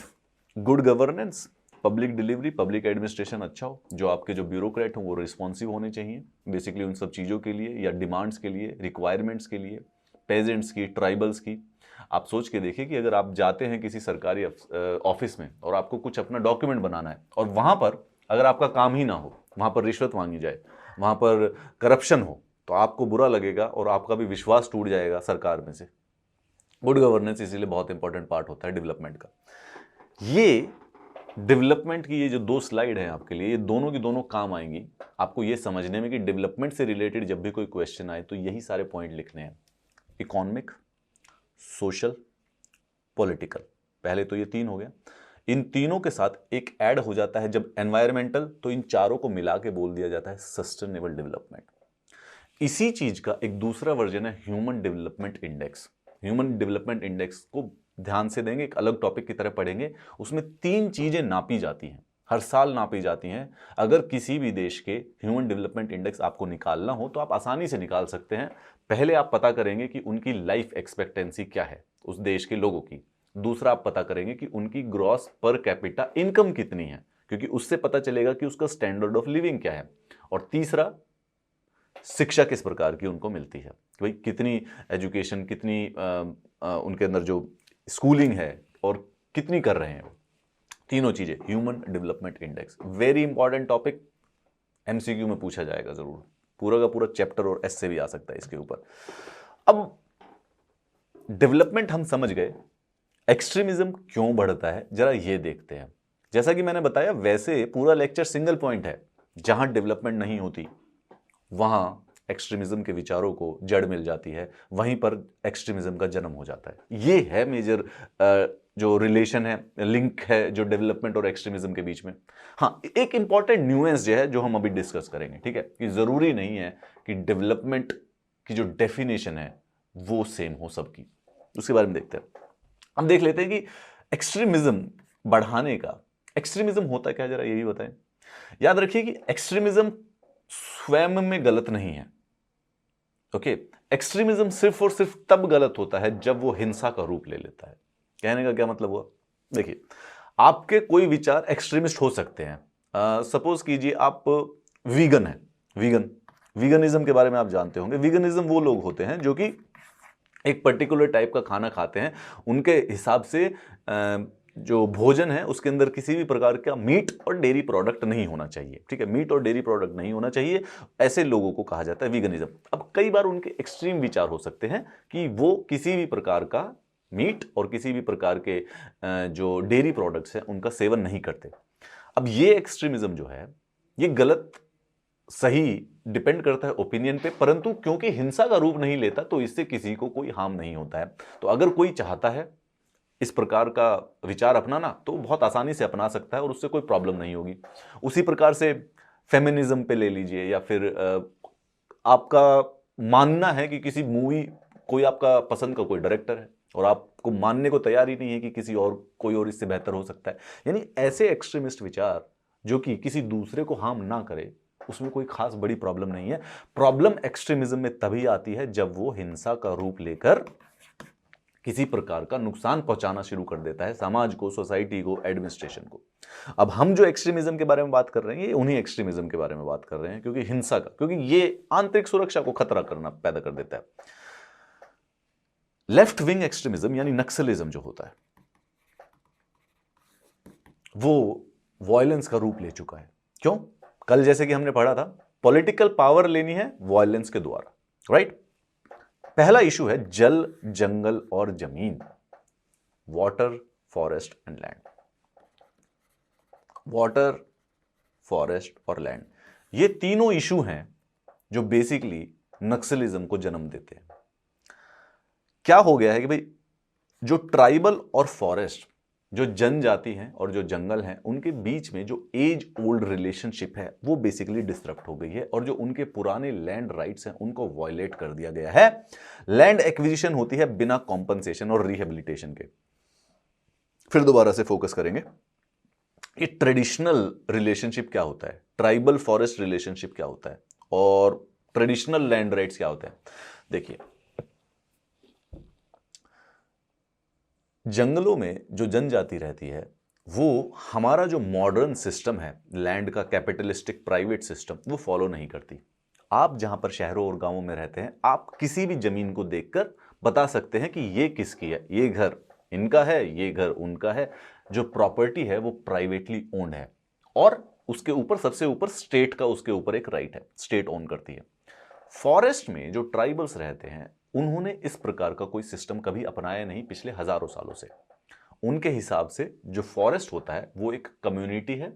good governance, public delivery, public administration अच्छा हो, जो आपके जो ब्यूरोक्रेट हो वो रिस्पॉन्सिव होने चाहिए बेसिकली उन सब चीज़ों के लिए या डिमांड्स के लिए, रिक्वायरमेंट्स के लिए, पेजेंट्स की, ट्राइबल्स की। आप सोच के देखिए कि अगर आप जाते हैं किसी सरकारी ऑफिस में और आपको कुछ अपना डॉक्यूमेंट बनाना है और वहाँ पर अगर आपका काम ही ना हो, वहाँ पर रिश्वत मांगी जाए, वहाँ पर करप्शन हो, तो आपको बुरा लगेगा और आपका भी विश्वास टूट जाएगा सरकार में से। गुड गवर्नेंस इसीलिए बहुत इंपॉर्टेंट पार्ट होता है डेवलपमेंट का। ये डेवलपमेंट की ये जो दो स्लाइड है आपके लिए, ये दोनों की दोनों काम आएंगी आपको ये समझने में कि डेवलपमेंट से रिलेटेड जब भी कोई क्वेश्चन आए तो यही सारे पॉइंट लिखने हैं, इकोनॉमिक, सोशल, पॉलिटिकल। पहले तो ये तीन हो गया, इन तीनों के साथ एक ऐड हो जाता है जब एनवायरमेंटल, तो इन चारों को मिला के बोल दिया जाता है सस्टेनेबल डेवलपमेंट। इसी चीज का एक दूसरा वर्जन है human development index. Human development index को ध्यान से देंगे, एक अलग टॉपिक की तरह पढ़ेंगे। उसमें तीन चीजें नापी जाती हैं, हर साल नापी जाती हैं। अगर किसी भी देश के ह्यूमन डेवलपमेंट इंडेक्स आपको निकालना हो तो आप आसानी से निकाल सकते हैं। पहले आप पता करेंगे कि उनकी लाइफ एक्सपेक्टेंसी क्या है उस देश के लोगों की। दूसरा आप पता करेंगे कि उनकी ग्रॉस पर कैपिटा इनकम कितनी है, क्योंकि उससे पता चलेगा कि उसका स्टैंडर्ड ऑफ लिविंग क्या है। और तीसरा शिक्षा किस प्रकार की उनको मिलती है, कि भाई कितनी एजुकेशन, कितनी उनके अंदर जो स्कूलिंग है और कितनी कर रहे हैं। तीनों चीजें human development index, very important topic, MCQ में पूछा जाएगा जरूर, पूरा का पूरा चैप्टर और एस्से भी आ सकता है इसके ऊपर। अब डेवलपमेंट हम समझ गए, एक्सट्रीमिज्म क्यों बढ़ता है जरा ये देखते हैं। जैसा कि मैंने बताया वैसे पूरा लेक्चर सिंगल पॉइंट है, जहां डेवलपमेंट नहीं होती वहां एक्सट्रीमिज्म के विचारों को जड़ मिल जाती है, वहीं पर एक्सट्रीमिज्म का जन्म हो जाता है। ये है मेजर जो रिलेशन है, लिंक है जो डेवलपमेंट और एक्सट्रीमिज्म के बीच में। हाँ, एक इंपॉर्टेंट न्यूएंस जो है जो हम अभी डिस्कस करेंगे, ठीक है, कि जरूरी नहीं है कि डेवलपमेंट की जो डेफिनेशन है वो सेम हो सबकी। उसके बारे में देखते हैं। हम देख लेते हैं कि एक्सट्रीमिज्म बढ़ाने का, एक्सट्रीमिज्म होता क्या, जरा यही बताएं। याद रखिए कि एक्सट्रीमिज्म स्वयं में गलत नहीं है, ओके। एक्सट्रीमिज्म सिर्फ और सिर्फ तब गलत होता है जब वो हिंसा का रूप ले लेता है। कहने का क्या मतलब हुआ, देखिए आपके कोई विचार एक्सट्रीमिस्ट हो सकते हैं। सपोज कीजिए आप वीगन हैं, वीगनिज्म के बारे में आप जानते होंगे। वीगनिज्म वो लोग होते हैं जो कि एक पर्टिकुलर टाइप का खाना खाते हैं, उनके हिसाब से जो भोजन है उसके अंदर किसी भी प्रकार का मीट और डेयरी प्रोडक्ट नहीं होना चाहिए, ठीक है, मीट और डेयरी प्रोडक्ट नहीं होना चाहिए, ऐसे लोगों को कहा जाता है वीगनिज्म। अब कई बार उनके एक्सट्रीम विचार हो सकते हैं कि वो किसी भी प्रकार का मीट और किसी भी प्रकार के जो डेयरी प्रोडक्ट्स हैं उनका सेवन नहीं करते। अब ये एक्सट्रीमिज्म जो है ये गलत सही डिपेंड करता है ओपिनियन पे, परंतु क्योंकि हिंसा का रूप नहीं लेता तो इससे किसी को कोई हार्म नहीं होता है। तो अगर कोई चाहता है इस प्रकार का विचार अपनाना तो बहुत आसानी से अपना सकता है और उससे कोई प्रॉब्लम नहीं होगी। उसी प्रकार से फेमिनिज्म पे ले लीजिए, या फिर आपका मानना है कि किसी मूवी, कोई आपका पसंद का कोई डायरेक्टर है और आपको मानने को तैयार ही नहीं है कि किसी और कोई और इससे बेहतर हो सकता है, यानी ऐसे एक्सट्रीमिस्ट विचार जो कि किसी दूसरे को हार्म ना करे, उसमें कोई खास बड़ी प्रॉब्लम नहीं है। प्रॉब्लम एक्सट्रीमिज्म में तभी आती है जब वो हिंसा का रूप लेकर किसी प्रकार का नुकसान पहुंचाना शुरू कर देता है समाज को, सोसाइटी को, एडमिनिस्ट्रेशन को। अब हम जो एक्सट्रीमिज्म के बारे में बात कर रहे हैं, ये उन्हीं एक्सट्रीमिज्म के बारे में बात कर रहे हैं, क्योंकि हिंसा का, क्योंकि ये आंतरिक सुरक्षा को खतरा करना पैदा कर देता है। लेफ्ट विंग एक्सट्रीमिज्म यानी नक्सलिज्म जो होता है, वो वायलेंस का रूप ले चुका है। क्यों? कल जैसे कि हमने पढ़ा था, पॉलिटिकल पावर लेनी है वायलेंस के द्वारा, राइट। पहला इशू है जल, जंगल और जमीन, water, forest and land. Water, forest और लैंड, ये तीनों इशू हैं जो बेसिकली नक्सलिज्म को जन्म देते हैं। क्या हो गया है कि भाई जो ट्राइबल और फॉरेस्ट, जो जनजाति हैं और जो जंगल हैं, उनके बीच में जो एज ओल्ड रिलेशनशिप है वो बेसिकली डिस्टर्ब हो गई है, और जो उनके पुराने लैंड राइट्स हैं उनको वायलेट कर दिया गया है। लैंड एक्विजिशन होती है बिना कॉम्पनसेशन और रिहेबिलिटेशन के। फिर दोबारा से फोकस करेंगे, ये ट्रेडिशनल रिलेशनशिप क्या होता है, ट्राइबल फॉरेस्ट रिलेशनशिप क्या होता है, और ट्रेडिशनल लैंड राइट्स क्या होते हैं। देखिए, जंगलों में जो जनजाति रहती है वो हमारा जो मॉडर्न सिस्टम है लैंड का, कैपिटलिस्टिक प्राइवेट सिस्टम, वो फॉलो नहीं करती। आप जहां पर शहरों और गांवों में रहते हैं, आप किसी भी जमीन को देखकर बता सकते हैं कि ये किसकी है, ये घर इनका है, ये घर उनका है। जो प्रॉपर्टी है वो प्राइवेटली ओन्ड है, और उसके ऊपर, सबसे ऊपर स्टेट का उसके ऊपर एक राइट है, स्टेट ओन करती है। फॉरेस्ट में जो ट्राइबल्स रहते हैं उन्होंने इस प्रकार का कोई सिस्टम कभी अपनाया नहीं पिछले हजारों सालों से। उनके हिसाब से जो फॉरेस्ट होता है वो एक कम्युनिटी है,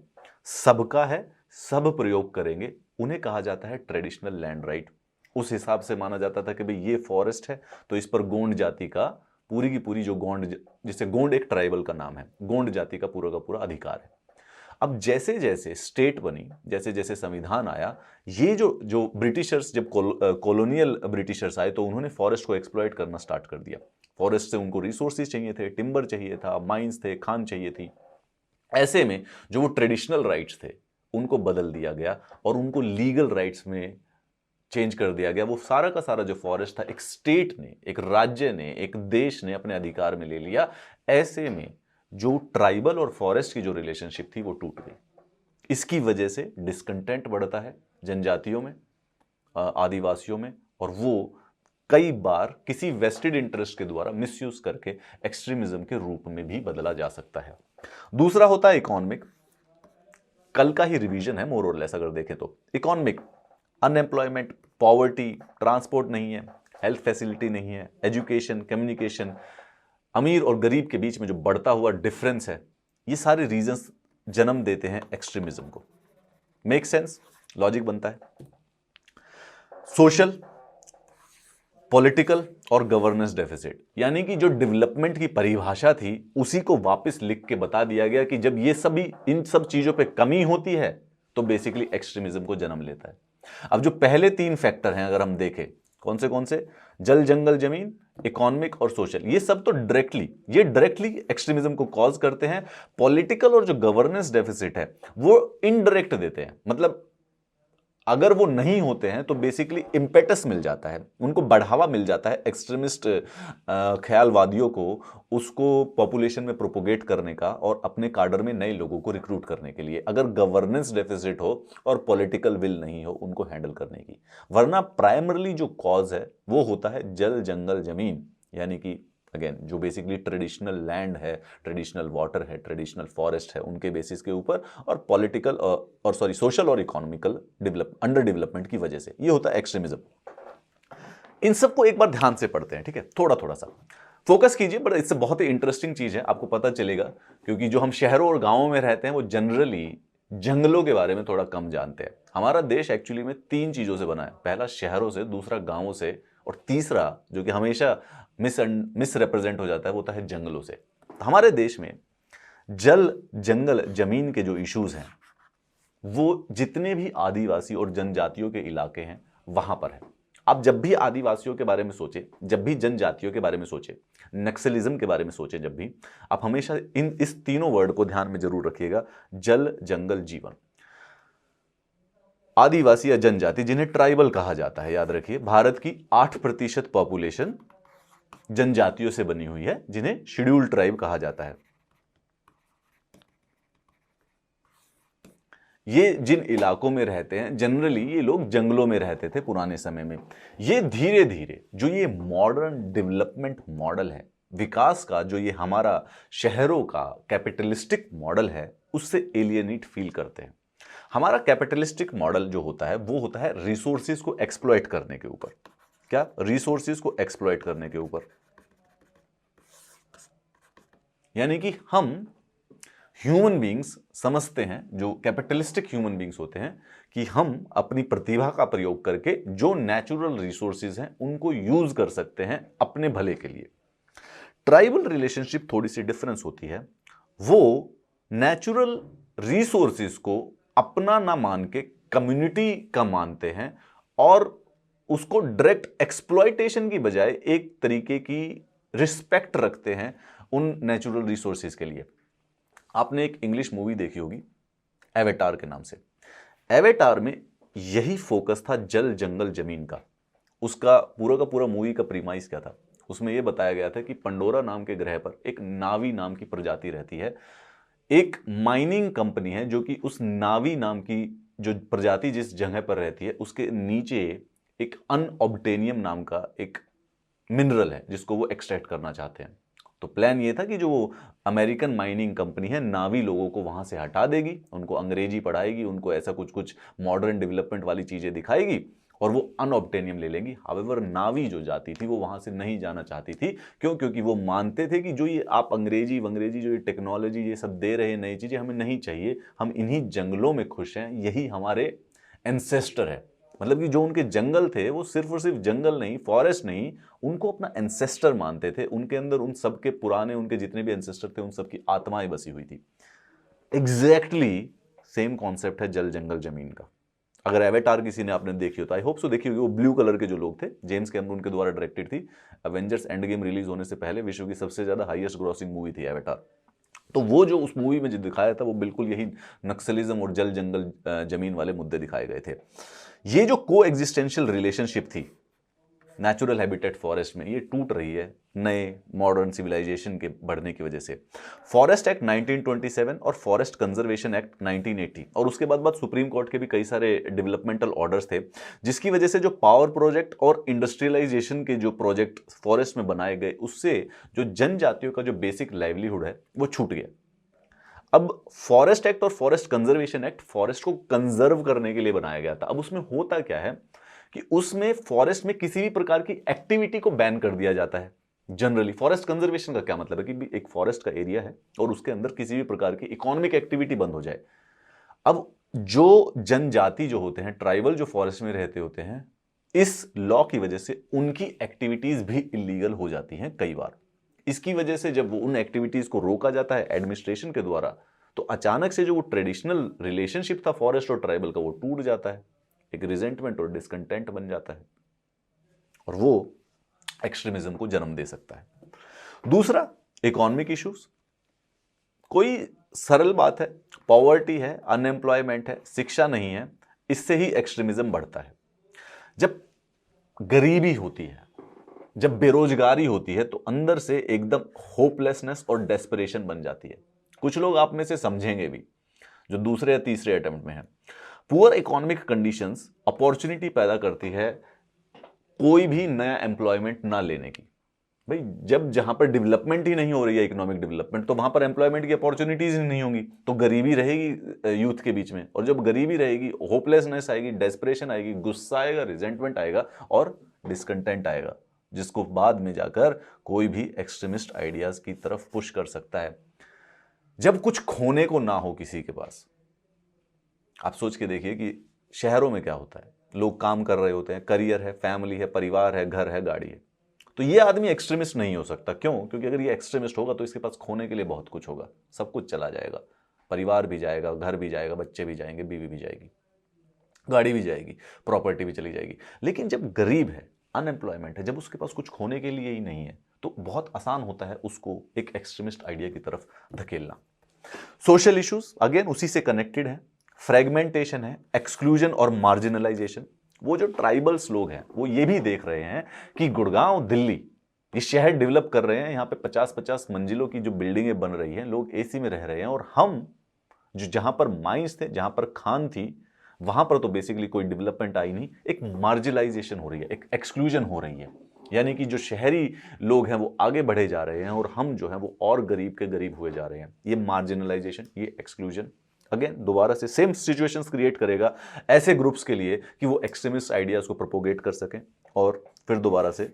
सबका है, सब प्रयोग करेंगे, उन्हें कहा जाता है ट्रेडिशनल लैंड राइट। उस हिसाब से माना जाता था कि भाई ये फॉरेस्ट है तो इस पर गोंड जाति का पूरी की पूरी, जो गोंड, जिसे गोंड एक ट्राइबल का नाम है, गोंड जाति का पूरा अधिकार है। अब जैसे जैसे स्टेट बनी, जैसे जैसे संविधान आया, ये जो ब्रिटिशर्स, जब कॉलोनियल ब्रिटिशर्स आए तो उन्होंने फॉरेस्ट को एक्सप्लॉइट करना स्टार्ट कर दिया। फॉरेस्ट से उनको रिसोर्सेज चाहिए थे, टिम्बर चाहिए था, माइंस थे, खान चाहिए थी। ऐसे में जो वो ट्रेडिशनल राइट्स थे उनको बदल दिया गया और उनको लीगल राइट्स में चेंज कर दिया गया। वो सारा का सारा जो फॉरेस्ट था एक स्टेट ने, एक राज्य ने, एक देश ने अपने अधिकार में ले लिया। ऐसे में जो ट्राइबल और फॉरेस्ट की जो रिलेशनशिप थी वो टूट गई। इसकी वजह से डिस्कंटेंट बढ़ता है जनजातियों में, आदिवासियों में, और वो कई बार किसी वेस्टेड इंटरेस्ट के द्वारा मिसयूज करके एक्सट्रीमिज्म के रूप में भी बदला जा सकता है। दूसरा होता है इकोनॉमिक। कल का ही रिवीजन है मोर और लेस अगर देखें तो। इकोनॉमिक, अनएम्प्लॉयमेंट, पॉवर्टी, ट्रांसपोर्ट नहीं है, हेल्थ फैसिलिटी नहीं है, एजुकेशन, कम्युनिकेशन, अमीर और गरीब के बीच में जो बढ़ता हुआ डिफरेंस है, ये सारे रीजंस जन्म देते हैं एक्सट्रीमिज्म को। मेक सेंस, लॉजिक बनता है। सोशल, पॉलिटिकल और गवर्नेंस डेफिसिट, यानी कि जो डेवलपमेंट की परिभाषा थी उसी को वापस लिख के बता दिया गया कि जब ये सभी, इन सब चीजों पे कमी होती है तो बेसिकली एक्सट्रीमिज्म को जन्म लेता है। अब जो पहले तीन फैक्टर हैं अगर हम देखें, कौन से, जल, जंगल, जमीन, इकोनॉमिक और सोशल, ये सब तो डायरेक्टली एक्सट्रीमिज्म को कॉज करते हैं। पॉलिटिकल और जो गवर्नेंस डेफिसिट है वो इनडायरेक्ट देते हैं, मतलब अगर वो नहीं होते हैं तो बेसिकली इम्पेटस मिल जाता है, उनको बढ़ावा मिल जाता है एक्सट्रीमिस्ट ख्यालवादियों को, उसको पॉपुलेशन में प्रोपोगेट करने का और अपने काडर में नए लोगों को रिक्रूट करने के लिए, अगर गवर्नेंस डेफिसिट हो और पॉलिटिकल विल नहीं हो उनको हैंडल करने की। वरना प्राइमरली जो कॉज है वो होता है जल, जंगल, जमीन, यानी कि अगेन जो बेसिकली ट्रेडिशनल लैंड है, ट्रेडिशनल वाटर है, ट्रेडिशनल फॉरेस्ट है, उनके बेसिस के ऊपर, और पॉलिटिकल और सोशल और इकोनॉमिकल अंडर डेवलपमेंट की वजह से, ये होता है एक्सट्रीमिज्म। इन सबको एक बार ध्यान से पढ़ते हैं, ठीक है, थोड़ा थोड़ा सा फोकस कीजिए, बट इससे बहुत ही इंटरेस्टिंग चीज है, आपको पता चलेगा। क्योंकि जो हम शहरों और गांवों में रहते हैं वो जनरली जंगलों के बारे में थोड़ा कम जानते हैं। हमारा देश एक्चुअली में 3 चीजों से बना है, पहला शहरों से, दूसरा गांवों से, और तीसरा जो कि हमेशा मिस रिप्रेजेंट हो जाता है वो होता है जंगलों से। तो हमारे देश में जल, जंगल, जमीन के जो इश्यूज हैं वो जितने भी आदिवासी और जनजातियों के इलाके हैं वहां पर है। आप जब भी आदिवासियों के बारे में सोचे, जब भी जनजातियों के बारे में सोचे, नक्सलिज्म के बारे में सोचे, जब भी आप हमेशा इस तीनों वर्ड को ध्यान में जरूर रखिएगा, जल, जंगल, जीवन। आदिवासी या जनजाति जिन्हें ट्राइबल कहा जाता है, याद रखिए भारत की 8% पॉपुलेशन जनजातियों से बनी हुई है जिन्हें शेड्यूल्ड ट्राइब कहा जाता है। ये जिन इलाकों में रहते हैं, जनरली ये लोग जंगलों में रहते थे पुराने समय में। ये धीरे धीरे जो ये मॉडर्न डेवलपमेंट मॉडल है विकास का, जो ये हमारा शहरों का कैपिटलिस्टिक मॉडल है, उससे एलियनेट फील करते हैं। हमारा कैपिटलिस्टिक मॉडल जो होता है वो होता है रिसोर्सेज को एक्सप्लॉइट करने के ऊपर। क्या? रिसोर्सेज को एक्सप्लॉइट करने के ऊपर। यानी कि हम ह्यूमन बींग्स समझते हैं, जो कैपिटलिस्टिक ह्यूमन बींग्स होते हैं, कि हम अपनी प्रतिभा का प्रयोग करके जो नेचुरल रिसोर्सेज हैं उनको यूज कर सकते हैं अपने भले के लिए। ट्राइबल रिलेशनशिप थोड़ी सी डिफरेंस होती है, वो नेचुरल रिसोर्सेज को अपना ना मान के कम्युनिटी का मानते हैं और उसको डायरेक्ट एक्सप्लॉइटेशन की बजाय एक तरीके की रिस्पेक्ट रखते हैं उन नेचुरल रिसोर्सेज के लिए। आपने एक इंग्लिश मूवी देखी होगी एवेटार के नाम से। एवेटार में यही फोकस था जल, जंगल, जमीन का। उसका पूरा का पूरा मूवी का प्रीमाइस क्या था? उसमें यह बताया गया था कि पंडोरा नाम के ग्रह पर एक नावी नाम की प्रजाति रहती है। एक माइनिंग कंपनी है जो कि उस नावी नाम की जो प्रजाति जिस जगह पर रहती है उसके नीचे एक अनऑब्टेनियम नाम का एक मिनरल है जिसको वो एक्सट्रैक्ट करना चाहते हैं। तो प्लान ये था कि जो अमेरिकन माइनिंग कंपनी है नावी लोगों को वहां से हटा देगी, उनको अंग्रेजी पढ़ाएगी, उनको ऐसा कुछ कुछ मॉडर्न डेवलपमेंट वाली चीजें दिखाएगी और वो अनऑब्टेनियम ले लेंगी। हावेवर नावी जो जाती थी वो वहां से नहीं जाना चाहती थी। क्यों? क्योंकि वो मानते थे कि जो ये आप अंग्रेजी वंग्रेजी जो ये टेक्नोलॉजी ये सब दे रहे हैं, नई चीजें हमें नहीं चाहिए, हम इन्हीं जंगलों में खुश हैं, यही हमारे एंसेस्टर है। मतलब कि जो उनके जंगल थे वो सिर्फ और सिर्फ जंगल नहीं, फॉरेस्ट नहीं, उनको अपना एंसेस्टर मानते थे। उनके अंदर उन सब के पुराने उनके जितने भी एंसेस्टर थे उन सब की आत्माएं बसी हुई थी। एग्जैक्टली सेम कॉन्सेप्ट है जल, जंगल, जमीन का। अगर एवेटार किसी ने आपने देखी हो तो आई होप सो देखी होगी। वो ब्लू कलर के जो लोग थे, जेम्स कैमरून के द्वारा डायरेक्टेड थी। एवेंजर्स एंड गेम रिलीज होने से पहले विश्व की सबसे ज्यादा हाईएस्ट ग्रॉसिंग मूवी थी एवेटार। तो वो जो उस मूवी में जो दिखाया था वो बिल्कुल यही नक्सलिज्म और जल, जंगल, जमीन वाले मुद्दे दिखाए गए थे। ये जो को एग्जिस्टेंशियल रिलेशनशिप थी नेचुरल हैबिटेट फॉरेस्ट में, ये टूट रही है नए मॉडर्न सिविलाइजेशन के बढ़ने की वजह से। फॉरेस्ट एक्ट 1927 और फॉरेस्ट कंजर्वेशन एक्ट 1980 और उसके बाद सुप्रीम कोर्ट के भी कई सारे डेवलपमेंटल ऑर्डर्स थे, जिसकी वजह से जो पावर प्रोजेक्ट और इंडस्ट्रियलाइजेशन के जो प्रोजेक्ट फॉरेस्ट में बनाए गए उससे जो जनजातियों का जो बेसिक लाइवलीहुड है वो छूट गया। अब फॉरेस्ट एक्ट और फॉरेस्ट कंजर्वेशन एक्ट फॉरेस्ट को कंजर्व करने के लिए बनाया गया था। अब उसमें होता क्या है कि उसमें फॉरेस्ट में किसी भी प्रकार की एक्टिविटी को बैन कर दिया जाता है। जनरली फॉरेस्ट कंजर्वेशन का क्या मतलब है कि एक फॉरेस्ट का एरिया है और उसके अंदर किसी भी प्रकार की इकोनॉमिक एक्टिविटी बंद हो जाए। अब जो जनजाति जो होते हैं, ट्राइबल जो फॉरेस्ट में रहते होते हैं, इस लॉ की वजह से उनकी एक्टिविटीज भी इलीगल हो जाती हैं कई बार। इसकी वजह से जब वो उन एक्टिविटीज को रोका जाता है एडमिनिस्ट्रेशन के द्वारा, तो अचानक से जो वो ट्रेडिशनल रिलेशनशिप था फॉरेस्ट और ट्राइबल का वो टूट जाता है, एक रिजेंटमेंट और डिसकंटेंट बन जाता है और वो एक्सट्रीमिज्म को जन्म दे सकता है। दूसरा, इकोनॉमिक इश्यूज। कोई सरल बात है, पॉवर्टी है, अनएम्प्लॉयमेंट है, शिक्षा नहीं है, इससे ही एक्सट्रीमिज्म बढ़ता है। जब गरीबी होती है, जब बेरोजगारी होती है, तो अंदर से एकदम होपलेसनेस और डेस्परेशन बन जाती है। कुछ लोग आप में से समझेंगे भी जो दूसरे या तीसरे अटेम्प्ट में है। पुअर इकोनॉमिक कंडीशंस अपॉर्चुनिटी पैदा करती है कोई भी नया एम्प्लॉयमेंट ना लेने की। भाई जब जहां पर डेवलपमेंट ही नहीं हो रही है, इकोनॉमिक डेवलपमेंट, तो वहां पर एम्प्लॉयमेंट की अपॉर्चुनिटीज ही नहीं होंगी, तो गरीबी रहेगी यूथ के बीच में। और जब गरीबी रहेगी, होपलेसनेस आएगी, डेस्परेशन आएगी, गुस्सा आएगा, रिजेंटमेंट आएगा और डिसकंटेंट आएगा, जिसको बाद में जाकर कोई भी एक्सट्रीमिस्ट आइडियाज की तरफ पुश कर सकता है। जब कुछ खोने को ना हो किसी के पास, आप सोच के देखिए कि शहरों में क्या होता है, लोग काम कर रहे होते हैं, करियर है, फैमिली है, परिवार है, घर है, गाड़ी है। तो ये आदमी एक्सट्रीमिस्ट नहीं हो सकता। क्यों? क्योंकि अगर ये एक्सट्रीमिस्ट होगा तो इसके पास खोने के लिए बहुत कुछ होगा, सब कुछ चला जाएगा, परिवार भी जाएगा, घर भी जाएगा, बच्चे भी जाएंगे, बीवी भी जाएगी, गाड़ी भी जाएगी, प्रॉपर्टी भी चली जाएगी। लेकिन जब गरीब है, अनएम्प्लॉयमेंट है, जब उसके पास कुछ खोने के लिए ही नहीं है, तो बहुत आसान होता है उसको एक एक्सट्रीमिस्ट आइडिया की तरफ धकेलना। सोशल इश्यूज अगेन उसी से कनेक्टेड है, फ्रेगमेंटेशन है, एक्सक्लूजन और मार्जिनलाइजेशन। वो जो ट्राइबल्स लोग हैं वो ये भी देख रहे हैं कि गुड़गांव, दिल्ली, ये शहर डेवलप कर रहे हैं, यहाँ पे 50-50 मंजिलों की जो बिल्डिंगें बन रही हैं, लोग एसी में रह रहे हैं, और हम जो जहां पर माइंस थे, जहां पर खान थी, वहां पर तो बेसिकली कोई डेवलपमेंट आई नहीं, एक मार्जिनलाइजेशन हो रही है, एक एक्सक्लूजन हो रही है। यानी कि जो शहरी लोग हैं वो आगे बढ़े जा रहे हैं और हम जो हैं वो और गरीब के गरीब हुए जा रहे हैं। ये मार्जिनलाइजेशन, ये एक्सक्लूजन अगेन दोबारा से सेम सिचुएशंस क्रिएट करेगा ऐसे ग्रुप्स के लिए कि वो एक्सट्रीमिस्ट आइडियाज को प्रोपोगेट कर सकें और फिर दोबारा से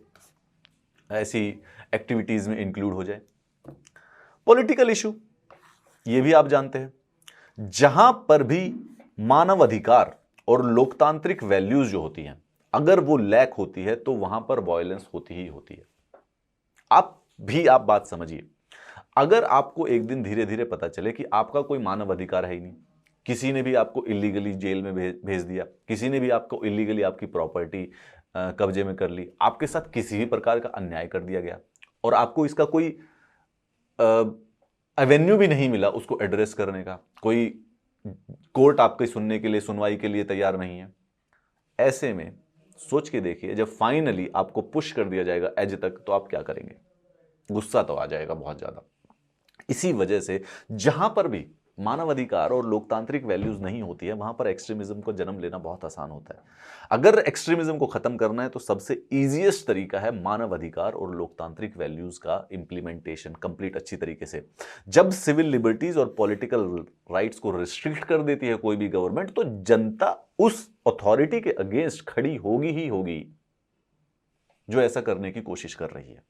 ऐसी एक्टिविटीज में इंक्लूड हो जाए। पॉलिटिकल इशू, ये भी आप जानते हैं, जहां पर भी मानव अधिकार और लोकतांत्रिक वैल्यूज जो होती हैं, अगर वो लैक होती है तो वहां पर वायलेंस होती ही होती है। आप बात समझिए, अगर आपको एक दिन धीरे धीरे पता चले कि आपका कोई मानव अधिकार है ही नहीं, किसी ने भी आपको इलीगली जेल में भेज दिया, किसी ने भी आपको इलीगली आपकी प्रॉपर्टी कब्जे में कर ली, आपके साथ किसी भी प्रकार का अन्याय कर दिया गया और आपको इसका कोई एवेन्यू भी नहीं मिला उसको एड्रेस करने का, कोई कोर्ट आपके सुनने के लिए, सुनवाई के लिए तैयार नहीं है, ऐसे में सोच के देखिए जब फाइनली आपको पुश कर दिया जाएगा एज तक, तो आप क्या करेंगे? गुस्सा तो आ जाएगा बहुत ज्यादा। इसी वजह से जहां पर भी मानवाधिकार और लोकतांत्रिक वैल्यूज नहीं होती है, वहां पर एक्सट्रीमिज्म को जन्म लेना बहुत आसान होता है। अगर एक्सट्रीमिज्म को खत्म करना है तो सबसे इजीएस्ट तरीका है मानवाधिकार और लोकतांत्रिक वैल्यूज का इंप्लीमेंटेशन कंप्लीट अच्छी तरीके से। जब सिविल लिबर्टीज और पॉलिटिकल राइट्स को रिस्ट्रिक्ट कर देती है कोई भी गवर्नमेंट, तो जनता उस अथॉरिटी के अगेंस्ट खड़ी होगी ही होगी जो ऐसा करने की कोशिश कर रही है।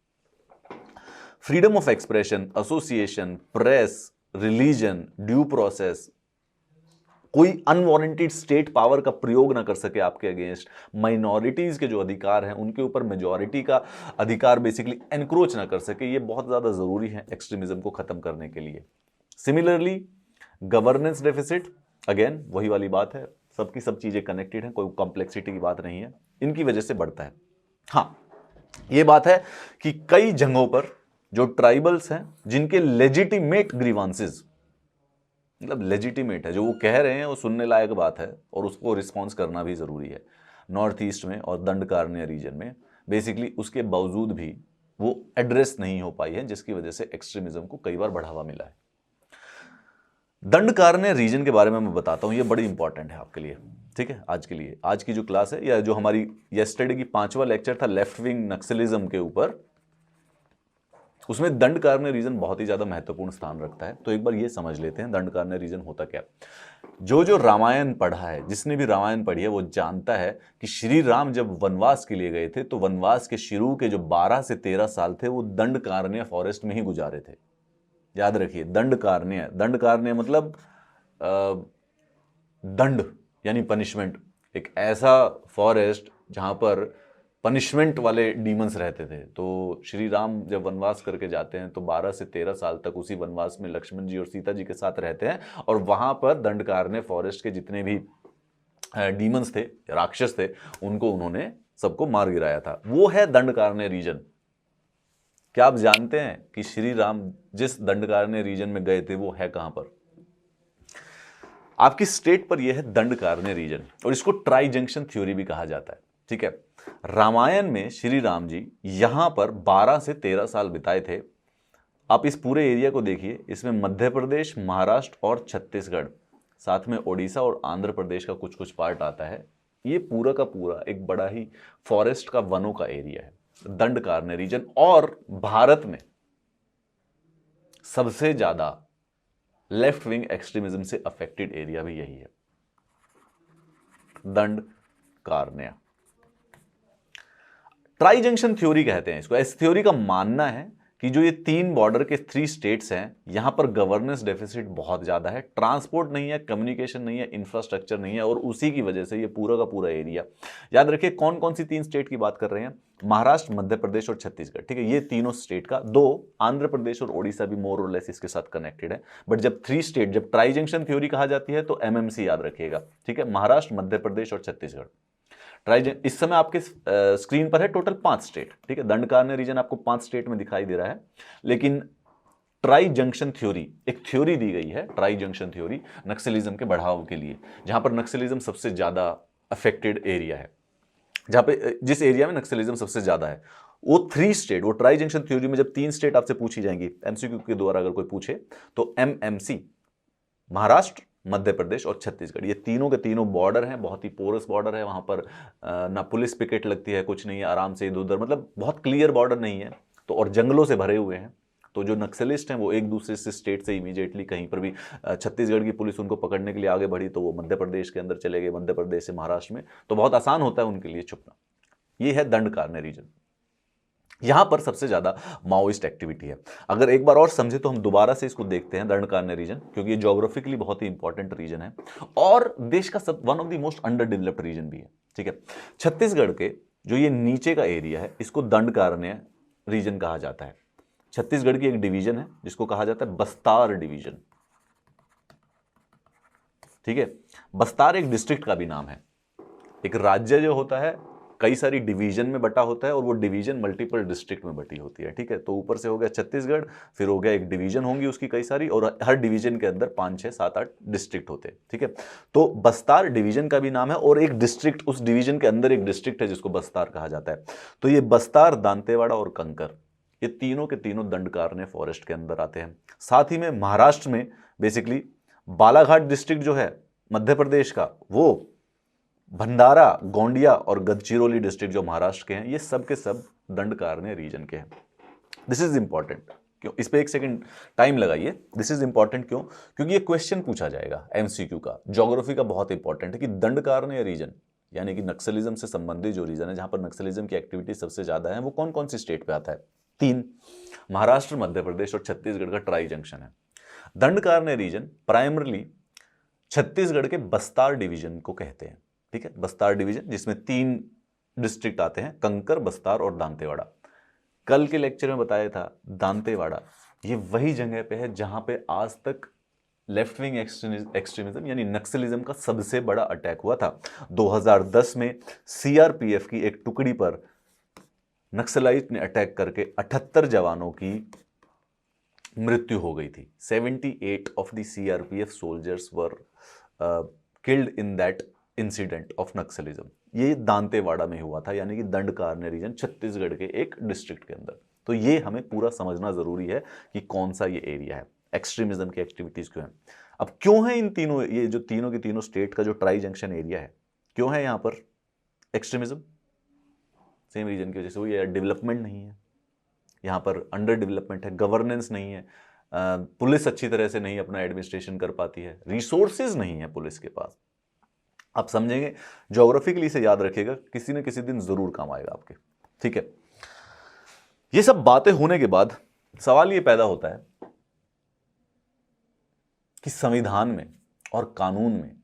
Freedom of expression, association, press, religion, due process, कोई अनवांटेड स्टेट पावर का प्रयोग ना कर सके आपके अगेंस्ट, माइनॉरिटीज के जो अधिकार हैं उनके ऊपर मेजॉरिटी का अधिकार बेसिकली एनक्रोच ना कर सके, ये बहुत ज्यादा जरूरी है एक्सट्रीमिज्म को खत्म करने के लिए। सिमिलरली गवर्नेंस डेफिसिट, अगेन वही वाली बात है, सबकी सब चीजें कनेक्टेड हैं, कोई कॉम्प्लेक्सिटी की बात नहीं है, इनकी वजह से बढ़ता है। हाँ, यह बात है कि कई जगहों पर जो ट्राइबल्स हैं जिनके लेजिटिमेट ग्रीवांसेस, मतलब लेजिटिमेट है, जो वो कह रहे हैं वो सुनने लायक बात है और उसको रिस्पॉन्स करना भी जरूरी है। नॉर्थ ईस्ट में और दंडकारण्य रीजन में बेसिकली उसके बावजूद भी वो एड्रेस नहीं हो पाई है, जिसकी वजह से एक्सट्रीमिज्म को कई बार बढ़ावा मिला है। दंडकारण्य रीजन के बारे में मैं बताता हूं, ये बड़ी इंपॉर्टेंट है आपके लिए, ठीक है? आज के लिए, आज की जो क्लास है या जो हमारी येस्टरडे की 5वां लेक्चर था लेफ्ट विंग नक्सलिज्म के ऊपर, उसमें दंडकारण्य रीजन बहुत ही ज्यादा महत्वपूर्ण स्थान रखता है। तो एक बार ये समझ लेते हैं दंडकारण्य रीजन होता क्या। जो रामायण पढ़ा है, जिसने भी रामायण पढ़ी है वो जानता है कि श्री राम जब वनवास के लिए गए थे तो वनवास के शुरू के जो 12 से 13 साल थे वो दंडकारण्य फॉरेस्ट में ही गुजारे थे। याद रखिए, दंडकारण्य, दंडकारण्य मतलब दंड यानी पनिशमेंट, एक ऐसा फॉरेस्ट जहां पर पनिशमेंट वाले डीमंस रहते थे। तो श्री राम जब वनवास करके जाते हैं तो 12 से 13 साल तक उसी वनवास में लक्ष्मण जी और सीता जी के साथ रहते हैं और वहां पर दंडकारण्य फॉरेस्ट के जितने भी डीमंस थे, राक्षस थे, उनको उन्होंने सबको मार गिराया था। वो है दंडकारण्य रीजन। क्या आप जानते हैं कि श्री राम जिस दंडकारण्य रीजन में गए थे वो है कहां पर? आपकी स्टेट पर यह है दंडकारण्य रीजन, और इसको ट्राई जंक्शन थ्योरी भी कहा जाता है, ठीक है? रामायण में श्री राम जी यहां पर 12 से 13 साल बिताए थे। आप इस पूरे एरिया को देखिए, इसमें मध्य प्रदेश, महाराष्ट्र और छत्तीसगढ़, साथ में ओडिशा और आंध्र प्रदेश का कुछ कुछ पार्ट आता है। ये पूरा का पूरा एक बड़ा ही फॉरेस्ट का, वनों का एरिया है, दंडकारण्य रीजन। और भारत में सबसे ज्यादा लेफ्ट विंग एक्सट्रीमिज्म से अफेक्टेड एरिया भी यही है, दंडकारण्य। ट्राई जंक्शन थ्योरी कहते हैं इसको। इस थ्योरी का मानना है कि जो ये 3 बॉर्डर के 3 स्टेट्स हैं, यहां पर गवर्नेंस डेफिसिट बहुत ज्यादा है, ट्रांसपोर्ट नहीं है, कम्युनिकेशन नहीं है, इंफ्रास्ट्रक्चर नहीं है, और उसी की वजह से ये पूरा का पूरा एरिया, याद रखिए कौन कौन सी 3 स्टेट की बात कर रहे हैं, महाराष्ट्र, मध्य प्रदेश और छत्तीसगढ़, ठीक है, ये तीनों स्टेट का, दो आंध्र प्रदेश और ओडिशा भी मोर और लेस इसके साथ कनेक्टेड है, बट जब 3 स्टेट, जब ट्राई जंक्शन थ्योरी कहा जाती है तो एमएमसी याद रखिएगा, ठीक है, महाराष्ट्र, मध्य प्रदेश और छत्तीसगढ़। इस समय आपके स्क्रीन पर है टोटल 5 स्टेट, ठीक है, दंडकारण्य रीजन आपको 5 स्टेट में दिखाई दे रहा है, लेकिन ट्राई जंक्शन थ्योरी, एक थ्योरी दी गई है, ट्राई जंक्शन थ्योरी नक्सलिज्म के बढ़ाव के लिए, जहां पर नक्सलिज्म सबसे ज्यादा अफेक्टेड एरिया है, जहां पे जिस एरिया में नक्सलिज्म सबसे ज्यादा है, वो 3 स्टेट, वो ट्राई जंक्शन थ्योरी में जब 3 स्टेट आपसे पूछी जाएंगी एमसीक्यू के द्वारा अगर कोई पूछे, तो एमएमसी, महाराष्ट्र, मध्य प्रदेश और छत्तीसगढ़, ये तीनों के तीनों बॉर्डर हैं, बहुत ही पोरस बॉर्डर है, वहां पर ना पुलिस पिकेट लगती है, कुछ नहीं है, आराम से इधर उधर, मतलब बहुत क्लियर बॉर्डर नहीं है, तो और जंगलों से भरे हुए हैं, तो जो नक्सलिस्ट हैं वो एक दूसरे से स्टेट से इमीडिएटली कहीं पर भी, छत्तीसगढ़ की पुलिस उनको पकड़ने के लिए आगे बढ़ी तो वो मध्य प्रदेश के अंदर चले गए, मध्य प्रदेश से महाराष्ट्र में, तो बहुत आसान होता है उनके लिए छुपना। ये है दंडकारण्य रीजन, यहां पर सबसे ज्यादा माओइस्ट एक्टिविटी है। अगर एक बार और समझे तो हम दोबारा से इसको देखते हैं दंडकारण्य रीजन, क्योंकि ये ज्योग्राफिकली बहुत ही इंपॉर्टेंट रीजन है और देश का one of the most under developed region भी है, ठीक है। छत्तीसगढ़ के जो ये नीचे का एरिया है इसको दंडकारण्य रीजन कहा जाता है। छत्तीसगढ़ की एक डिवीजन है जिसको कहा जाता है बस्तार डिवीजन, ठीक है। बस्तार एक डिस्ट्रिक्ट का भी नाम है। एक राज्य जो होता है कई सारी डिवीजन में बटा होता है और वो डिवीजन मल्टीपल डिस्ट्रिक्ट में बटी होती है, ठीक है। तो ऊपर से हो गया छत्तीसगढ़, फिर हो गया एक डिवीजन होंगी उसकी कई सारी, और हर डिवीजन के अंदर 5, 6, 7, 8 डिस्ट्रिक्ट होते हैं, ठीक है। तो बस्तार डिवीजन का भी नाम है और एक डिस्ट्रिक्ट, उस डिवीजन के अंदर एक डिस्ट्रिक्ट है जिसको बस्तार कहा जाता है। तो ये बस्तार, दांतेवाड़ा और कंकर, ये तीनों के तीनों दंडकारण्य फॉरेस्ट के अंदर आते हैं। साथ ही में महाराष्ट्र में बेसिकली बालाघाट डिस्ट्रिक्ट जो है मध्य प्रदेश का, वो भंडारा, गोंडिया और गढ़चिरौली डिस्ट्रिक्ट जो महाराष्ट्र के हैं, ये सब के सब दंडकारण्य रीजन के हैं। दिस इज इंपॉर्टेंट, क्यों इस पे एक सेकंड टाइम लगाइए। दिस इज इंपॉर्टेंट क्यों, क्योंकि ये क्वेश्चन पूछा जाएगा एमसीक्यू का, ज्योग्राफी का, बहुत इंपॉर्टेंट है कि दंडकारण्य रीजन यानी कि नक्सलिज्म से संबंधित जो रीजन है जहां पर नक्सलिज्म की एक्टिविटी सबसे ज्यादा है, वो कौन कौन सी स्टेट पे आता है? 3, महाराष्ट्र, मध्य प्रदेश और छत्तीसगढ़ का ट्राई जंक्शन है। दंडकारण्य रीजन प्राइमरली छत्तीसगढ़ के बस्तार डिवीजन को कहते हैं, ठीक है। बस्तार डिवीजन जिसमें 3 डिस्ट्रिक्ट आते हैं, कंकर, बस्तार और दांतेवाड़ा। कल के लेक्चर में बताया था दांतेवाड़ा ये वही जगह पे है जहां पे आज तक लेफ्ट विंग एक्सट्रीमिज्म यानी नक्सलिज्म का सबसे बड़ा अटैक हुआ था। 2010 में सीआरपीएफ की एक टुकड़ी पर नक्सलाइट ने अटैक करके 78 जवानों की मृत्यु हो गई थी। 78 of the CRPF soldiers were killed in that incident of Naxalism. ये दांतेवाड़ा में हुआ था, यानी कि दंडकारण्य रीजन छत्तीसगढ़ के एक डिस्ट्रिक्ट के अंदर। तो ये हमें पूरा समझना जरूरी है कि कौन सा ये एरिया है, एक्सट्रीमिज्म की एक्टिविटीज क्यों है। अब क्यों है इन तीनों, ये जो तीनों के तीनों स्टेट का जो ट्राई जंक्शन एरिया है, क्यों है यहां पर एक्सट्रीमिज्म? सेम रीजन की वजह से। वो ये डेवलपमेंट नहीं है यहाँ पर, अंडर डेवलपमेंट है, गवर्नेंस नहीं है, पुलिस अच्छी तरह से नहीं अपना एडमिनिस्ट्रेशन कर पाती है, रिसोर्सेज नहीं है पुलिस के पास। आप समझेंगे, ज्योग्राफिकली से याद रखिएगा, किसी न किसी दिन जरूर काम आएगा आपके, ठीक है। ये सब बातें होने के बाद सवाल ये पैदा होता है कि संविधान में और कानून में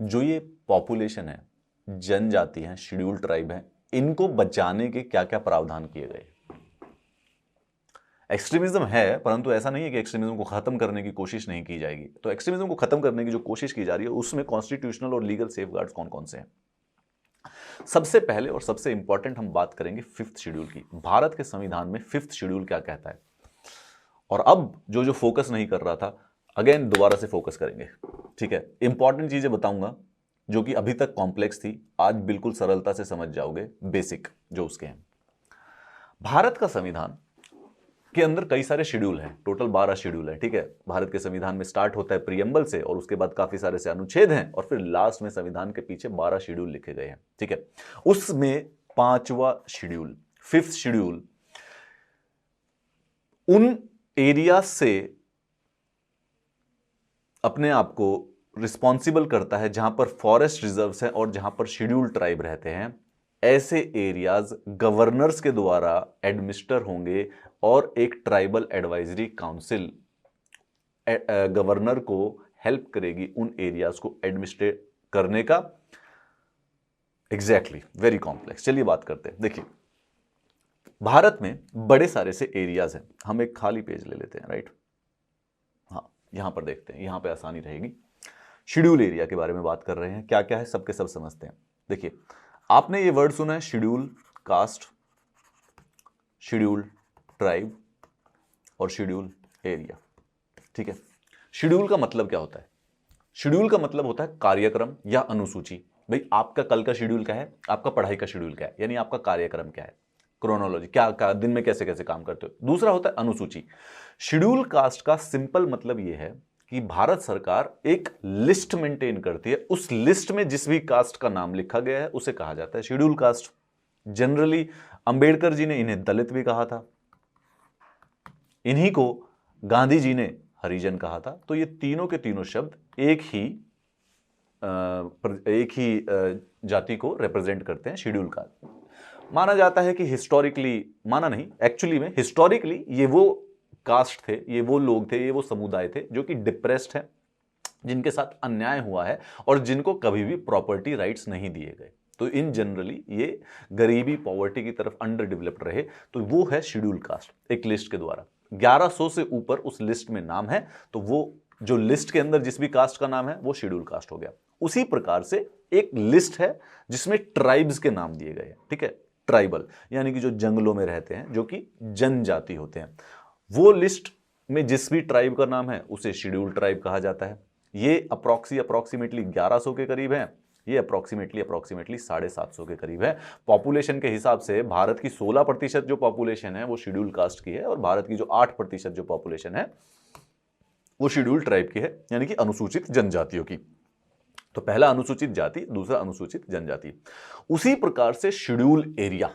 जो ये पॉपुलेशन है, जनजाति है, शेड्यूल्ड ट्राइब है, इनको बचाने के क्या क्या प्रावधान किए गए। एक्सट्रीमिज्म है, परंतु ऐसा नहीं है कि एक्सट्रीमिज्म को खत्म करने की कोशिश नहीं की जाएगी। तो एक्सट्रीमिज्म को खत्म करने की जो कोशिश की जा रही है उसमें कॉन्स्टिट्यूशनल और लीगल सेफगार्ड्स कौन कौन से हैं। सबसे पहले और सबसे इंपॉर्टेंट हम बात करेंगे 5th शेड्यूल की। भारत के संविधान में 5th शेड्यूल क्या कहता है, और अब जो जो फोकस नहीं कर रहा था, अगेन दोबारा से फोकस करेंगे, ठीक है। इंपॉर्टेंट चीजें बताऊंगा जो कि अभी तक कॉम्प्लेक्स थी, आज बिल्कुल सरलता से समझ जाओगे, बेसिक जो उसके हैं। भारत का संविधान के अंदर कई सारे शेड्यूल हैं, टोटल 12 शेड्यूल है, ठीक है। भारत के संविधान में स्टार्ट होता है प्रियम्बल से और उसके बाद काफी सारे से अनुच्छेद हैं और फिर लास्ट में संविधान के पीछे 12 शेड्यूल लिखे गए हैं, ठीक है। उसमें 5वां शेड्यूल, 5th शेड्यूल, उन एरिया से अपने आप को रिस्पॉन्सिबल करता है जहां पर फॉरेस्ट रिजर्व्स हैं और जहां पर शेड्यूल्ड ट्राइब रहते हैं, ऐसे एरियाज गवर्नर्स के द्वारा एडमिनिस्टर होंगे और एक ट्राइबल एडवाइजरी काउंसिल गवर्नर को हेल्प करेगी उन एरियाज को एडमिनिस्ट्रेट करने का। Exactly, very complex. चलिए बात करते हैं। देखिए, भारत में बड़े सारे से एरियाज हैं। हम एक खाली पेज ले लेते हैं, राइट। हाँ, यहां पर देखते हैं, यहां पे आसानी रहेगी। शेड्यूल एरिया के बारे में बात कर रहे हैं, क्या क्या है सबके सब समझते हैं। देखिए, आपने ये वर्ड सुना है, शेड्यूल कास्ट, शेड्यूल ट्राइब और शेड्यूल एरिया। ठीक है, शेड्यूल का मतलब क्या होता है? शेड्यूल का मतलब होता है कार्यक्रम या अनुसूची। भाई, आपका कल का शेड्यूल क्या है, आपका पढ़ाई का शेड्यूल क्या है, यानी आपका कार्यक्रम क्या है, क्रोनोलॉजी क्या दिन में कैसे कैसे काम करते हो। दूसरा होता है अनुसूची। शेड्यूल कास्ट का सिंपल मतलब यह है कि भारत सरकार एक लिस्ट मेंटेन करती है, उस लिस्ट में जिस भी कास्ट का नाम लिखा गया है उसे कहा जाता है schedule caste. Generally Ambedkar ji ने इन्हें दलित भी कहा था, इन्हीं को गांधी जी ने हरिजन कहा था। तो ये तीनों के तीनों शब्द एक ही जाति को रिप्रेजेंट करते हैं, शेड्यूल कास्ट। माना जाता है कि हिस्टोरिकली, माना नहीं, एक्चुअली में हिस्टोरिकली ये वो कास्ट थे, ये वो लोग थे, ये वो समुदाय थे जो कि डिप्रेस्ड हैं, जिनके साथ अन्याय हुआ है और जिनको कभी भी प्रॉपर्टी राइट्स नहीं दिए गए। तो इन जनरली ये गरीबी, पॉवर्टी की तरफ अंडर डेवलप्ड रहे, तो वो है शेड्यूल कास्ट एक लिस्ट के द्वारा। 1100 से ऊपर उस लिस्ट में नाम है, तो वो जो लिस्ट के अंदर जिस भी कास्ट का नाम है वो शेड्यूल कास्ट हो गया। उसी प्रकार से एक लिस्ट है जिसमें ट्राइब्स के नाम दिए गए हैं। ठीक है, ट्राइबल यानी कि जो जंगलों में रहते हैं, जो कि जनजाति होते हैं, वो लिस्ट में जिस भी ट्राइब का नाम है उसे शेड्यूल ट्राइब कहा जाता है। ये अप्रोक्सीमेटली 1100 के करीब है, ये अप्रोक्सीमेटली 750 के करीब है। पॉपुलेशन के हिसाब से भारत की 16% जो पॉपुलेशन है वो शेड्यूल कास्ट की है, और भारत की जो 8% जो पॉपुलेशन है वो शेड्यूल ट्राइब की है, यानी कि अनुसूचित जनजातियों की। तो पहला अनुसूचित जाति, दूसरा अनुसूचित जनजाति। उसी प्रकार से शेड्यूल एरिया,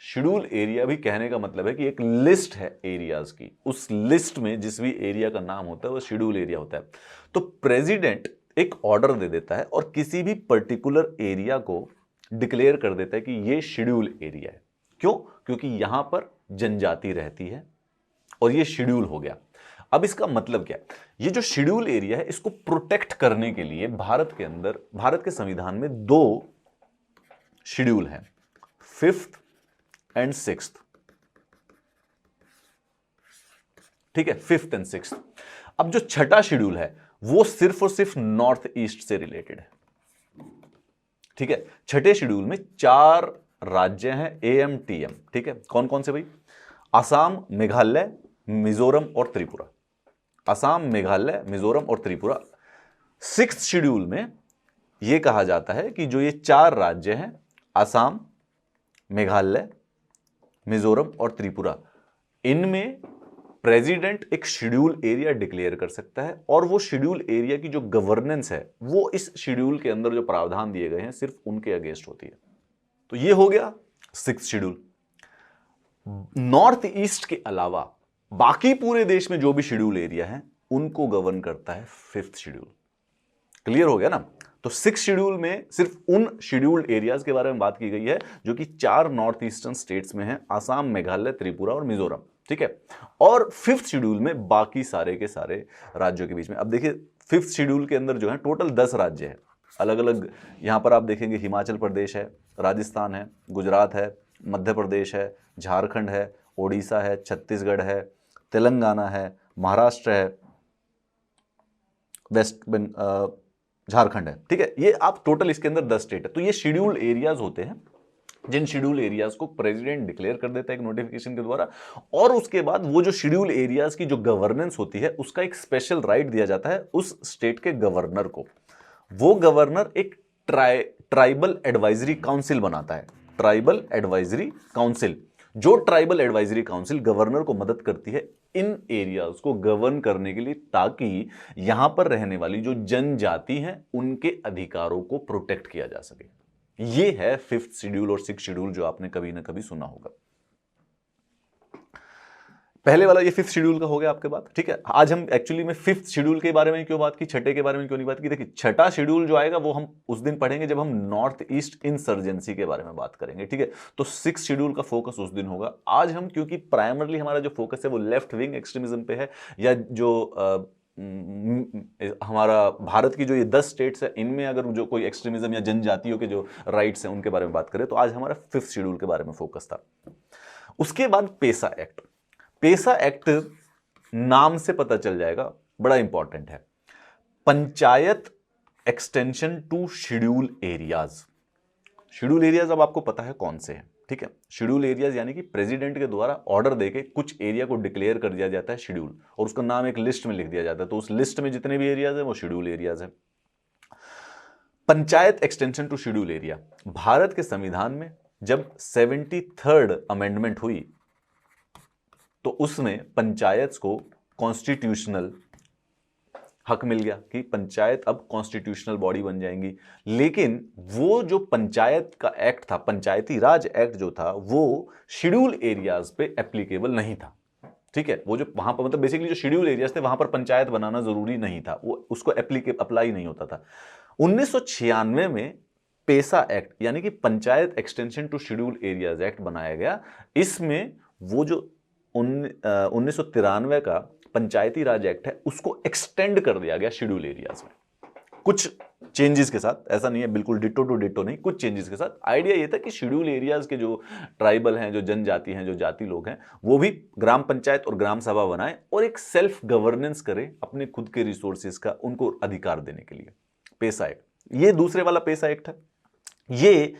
शेड्यूल एरिया भी कहने का मतलब है कि एक लिस्ट है एरियाज की, उस लिस्ट में जिस भी एरिया का नाम होता है वो शेड्यूल एरिया होता है। तो प्रेसिडेंट एक ऑर्डर दे देता है और किसी भी पर्टिकुलर एरिया को डिक्लेयर कर देता है कि ये शेड्यूल एरिया है। क्यों? क्योंकि यहां पर जनजाति रहती है और ये शेड्यूल हो गया। अब इसका मतलब क्या है? ये जो शेड्यूल एरिया है इसको प्रोटेक्ट करने के लिए भारत के अंदर, भारत के संविधान में 2 शेड्यूल हैं, 5th एंड 6th। ठीक है, 5th एंड 6th। अब जो छठा शेड्यूल है वो सिर्फ और सिर्फ नॉर्थ ईस्ट से रिलेटेड है। ठीक है, छठे शेड्यूल में 4 राज्य हैं, AMTM। ठीक है, कौन कौन से भाई? असम, मेघालय, मिजोरम और त्रिपुरा। असम, मेघालय, मिजोरम और त्रिपुरा। 6th शेड्यूल में यह कहा जाता है कि जो ये 4 राज्य हैं, असम, मेघालय, मिजोरम और त्रिपुरा, इनमें प्रेसिडेंट एक शेड्यूल एरिया डिक्लेयर कर सकता है, और वो शेड्यूल एरिया की जो गवर्नेंस है वो इस शेड्यूल के अंदर जो प्रावधान दिए गए हैं सिर्फ उनके अगेंस्ट होती है। तो ये हो गया 6th शेड्यूल। नॉर्थ ईस्ट के अलावा बाकी पूरे देश में जो भी शेड्यूल एरिया है उनको गवर्न करता है 5th शेड्यूल। क्लियर हो गया ना? तो 6th शेड्यूल में सिर्फ उन शेड्यूल्ड एरियाज के बारे में बात की गई है जो कि 4 नॉर्थ ईस्टर्न स्टेट्स में है, असम, मेघालय, त्रिपुरा और मिजोरम। ठीक है, और 5th शेड्यूल में बाकी सारे के सारे राज्यों के बीच में। अब देखिए, 5th शेड्यूल के अंदर जो है टोटल 10 राज्य है, अलग अलग। यहां पर आप देखेंगे हिमाचल प्रदेश है, राजस्थान है, गुजरात है, मध्य प्रदेश है, झारखंड है, ओडिशा है, छत्तीसगढ़ है, तेलंगाना है, महाराष्ट्र है, झारखंड है। ठीक है, ये आप टोटल इसके अंदर 10 स्टेट है। तो ये शेड्यूल एरियाज होते हैं जिन शेड्यूल एरियाज को प्रेसिडेंट डिक्लेयर कर देता है एक नोटिफिकेशन के द्वारा, और उसके बाद वो जो शेड्यूल एरियाज की जो गवर्नेंस होती है उसका एक स्पेशल राइट दिया जाता है उस स्टेट के गवर्नर को। वो गवर्नर एक ट्राइबल एडवाइजरी काउंसिल बनाता है, ट्राइबल एडवाइजरी काउंसिल। जो ट्राइबल एडवाइजरी काउंसिल गवर्नर को मदद करती है इन एरियाज को गवर्न करने के लिए, ताकि यहां पर रहने वाली जो जनजाति हैं उनके अधिकारों को प्रोटेक्ट किया जा सके। ये है 5th शेड्यूल और 6th शेड्यूल जो आपने कभी ना कभी सुना होगा। पहले वाला ये 5th शेड्यूल का हो गया आपके बात, ठीक है। आज हम एक्चुअली में 5th शेड्यूल के बारे में क्यों बात की, छठे के बारे में क्यों नहीं बात की। देखिए, छठा शेड्यूल जो आएगा वो हम उस दिन पढ़ेंगे जब हम नॉर्थ ईस्ट इंसर्जेंसी के बारे में बात करेंगे, ठीक है। तो 6th शेड्यूल का फोकस उस दिन होगा। आज हम क्योंकि प्राइमरली हमारा जो फोकस है वो लेफ्ट विंग एक्सट्रीमिज्म पे है, या जो हमारा भारत की जो ये 10 स्टेट्स है इनमें अगर जो कोई एक्सट्रीमिज्म या जनजातियों के जो राइट्स हैं उनके बारे में बात करें, तो आज हमारा 5th शेड्यूल के बारे में फोकस था। उसके बाद पेसा एक्ट। पेसा एक्ट नाम से पता चल जाएगा, बड़ा इंपॉर्टेंट है। Panchayat extension to schedule areas. Schedule areas अब आपको पता है कौन से हैं, ठीक है। शेड्यूल एरियाज यानी कि प्रेसिडेंट के द्वारा ऑर्डर देके कुछ एरिया को डिक्लेयर कर दिया जाता है शेड्यूल, और उसका नाम एक लिस्ट में लिख दिया जाता है। तो उस लिस्ट में जितने भी एरियाज हैं वो शेड्यूल एरियाज हैं। Panchayat extension to schedule area, Bharat के संविधान में जब 73rd अमेंडमेंट हुई तो उसमें पंचायत को कॉन्स्टिट्यूशनल हक मिल गया कि पंचायत अब कॉन्स्टिट्यूशनल बॉडी बन जाएंगी। लेकिन वो जो पंचायत का एक्ट था, पंचायती राज एक्ट जो था, वो शेड्यूल एरियाज पे एप्लीकेबल नहीं था, ठीक है। वो जो वहां पर मतलब बेसिकली जो शेड्यूल एरियाज थे वहां पर पंचायत बनाना जरूरी नहीं था, वो उसको अप्लाई नहीं होता था। 1996 में पेसा एक्ट यानी कि panchayat extension to schedule areas act बनाया गया। इसमें वो जो 1993 का पंचायती राज एक्ट है उसको एक्सटेंड कर दिया गया शेड्यूल एरियाज में, कुछ चेंजेस के साथ। ऐसा नहीं है बिल्कुल डिटो टू डिटो नहीं, कुछ चेंजेस के साथ। आइडिया ये था कि शेड्यूल एरियाज के जो ट्राइबल हैं, जो जनजाति हैं, जो जाति लोग हैं, वो भी ग्राम पंचायत और ग्राम सभा बनाए और एक सेल्फ गवर्नेंस करे, अपने खुद के रिसोर्सेज का उनको अधिकार देने के लिए। पेसा एक्ट, ये दूसरे वाला पेसा एक्ट है। ये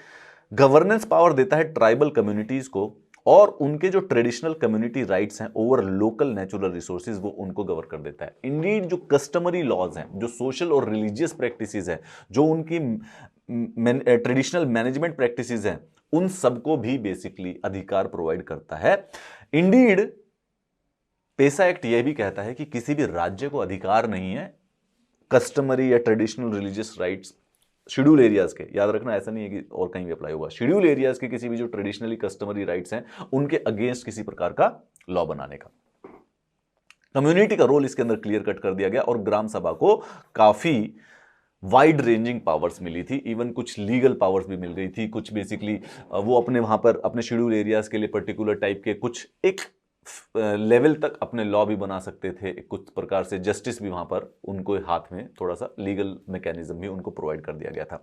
गवर्नेंस पावर देता है ट्राइबल कम्युनिटीज को, और उनके जो ट्रेडिशनल कम्युनिटी राइट्स हैं ओवर लोकल नेचुरल रिसोर्सेज वो उनको कवर कर देता है। इंडीड जो कस्टमरी लॉज हैं, जो सोशल और रिलीजियस प्रैक्टिसेस हैं, जो उनकी ट्रेडिशनल मैनेजमेंट प्रैक्टिसेस हैं, उन सबको भी बेसिकली अधिकार प्रोवाइड करता है। इंडीड पेसा एक्ट यह भी कहता है कि किसी भी राज्य को अधिकार नहीं है कस्टमरी या traditional religious rights schedule areas के, याद रखना ऐसा नहीं है कि और कहीं भी अप्लाई होगा, शेड्यूल एरियाज के किसी भी जो ट्रेडिशनली कस्टमरी राइट्स हैं उनके अगेंस्ट किसी प्रकार का लॉ बनाने का। कम्युनिटी का रोल इसके अंदर क्लियर कट कर दिया गया, और ग्राम सभा को काफी वाइड रेंजिंग पावर्स मिली थी, इवन कुछ लीगल पावर्स भी मिल गई थी। कुछ बेसिकली वो अपने वहां पर अपने शेड्यूल एरियाज के लिए पर्टिकुलर टाइप के कुछ एक लेवल तक अपने लॉ भी बना सकते थे, कुछ प्रकार से जस्टिस भी वहां पर उनको हाथ में थोड़ा सा लीगल मैकेनिज्म भी उनको प्रोवाइड कर दिया गया था।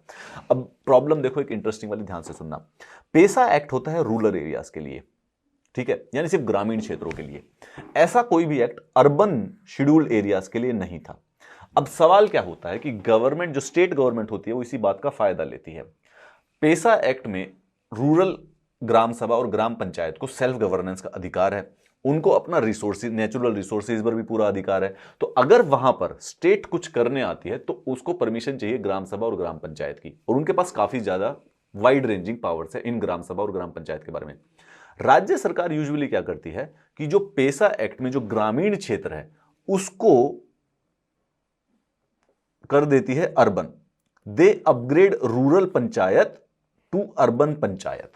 अब प्रॉब्लम देखो एक इंटरेस्टिंग वाली, ध्यान से सुनना। पेसा एक्ट होता है रूरल एरियाज के लिए, ठीक है, यानी सिर्फ ग्रामीण क्षेत्रों के लिए। ऐसा कोई भी एक्ट अर्बन शेड्यूल एरियाज के लिए नहीं था। अब सवाल क्या होता है कि गवर्नमेंट, जो स्टेट गवर्नमेंट होती है, वो इसी बात का फायदा लेती है। पेसा एक्ट में रूरल ग्राम सभा और ग्राम पंचायत को सेल्फ गवर्नेंस का अधिकार है, उनको अपना रिसोर्सेज, नेचुरल रिसोर्सेज पर भी पूरा अधिकार है। तो अगर वहां पर स्टेट कुछ करने आती है तो उसको परमिशन चाहिए ग्राम सभा और ग्राम पंचायत की, और उनके पास काफी ज्यादा वाइड रेंजिंग पावर्स है इन ग्राम सभा और ग्राम पंचायत के बारे में। राज्य सरकार यूजुअली क्या करती है कि जो पेसा एक्ट में जो ग्रामीण क्षेत्र है उसको कर देती है urban. They upgrade rural panchayat to urban panchayat.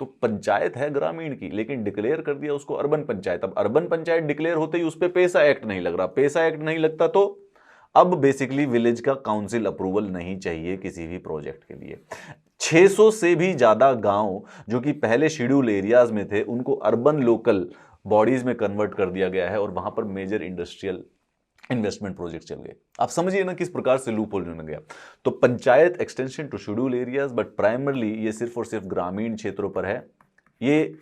तो पंचायत है ग्रामीण की, लेकिन डिक्लेयर कर दिया उसको अर्बन पंचायत। अब अर्बन पंचायत डिक्लेयर होते ही उस पे पेसा एक्ट नहीं लग रहा। पेसा एक्ट नहीं लगता तो अब बेसिकली विलेज का काउंसिल अप्रूवल नहीं चाहिए किसी भी प्रोजेक्ट के लिए। 600 से भी ज्यादा गांव जो कि पहले शेड्यूल एरियाज में थे उनको अर्बन लोकल बॉडीज में कन्वर्ट कर दिया गया है, और वहां पर मेजर इंडस्ट्रियल इन्वेस्टमेंट प्रोजेक्ट चल गए। आप समझिए ना किस प्रकार से लूप होल बन गया। तो panchayat extension to schedule areas, but primarily ये सिर्फ और सिर्फ ग्रामीण क्षेत्रों पर है। ये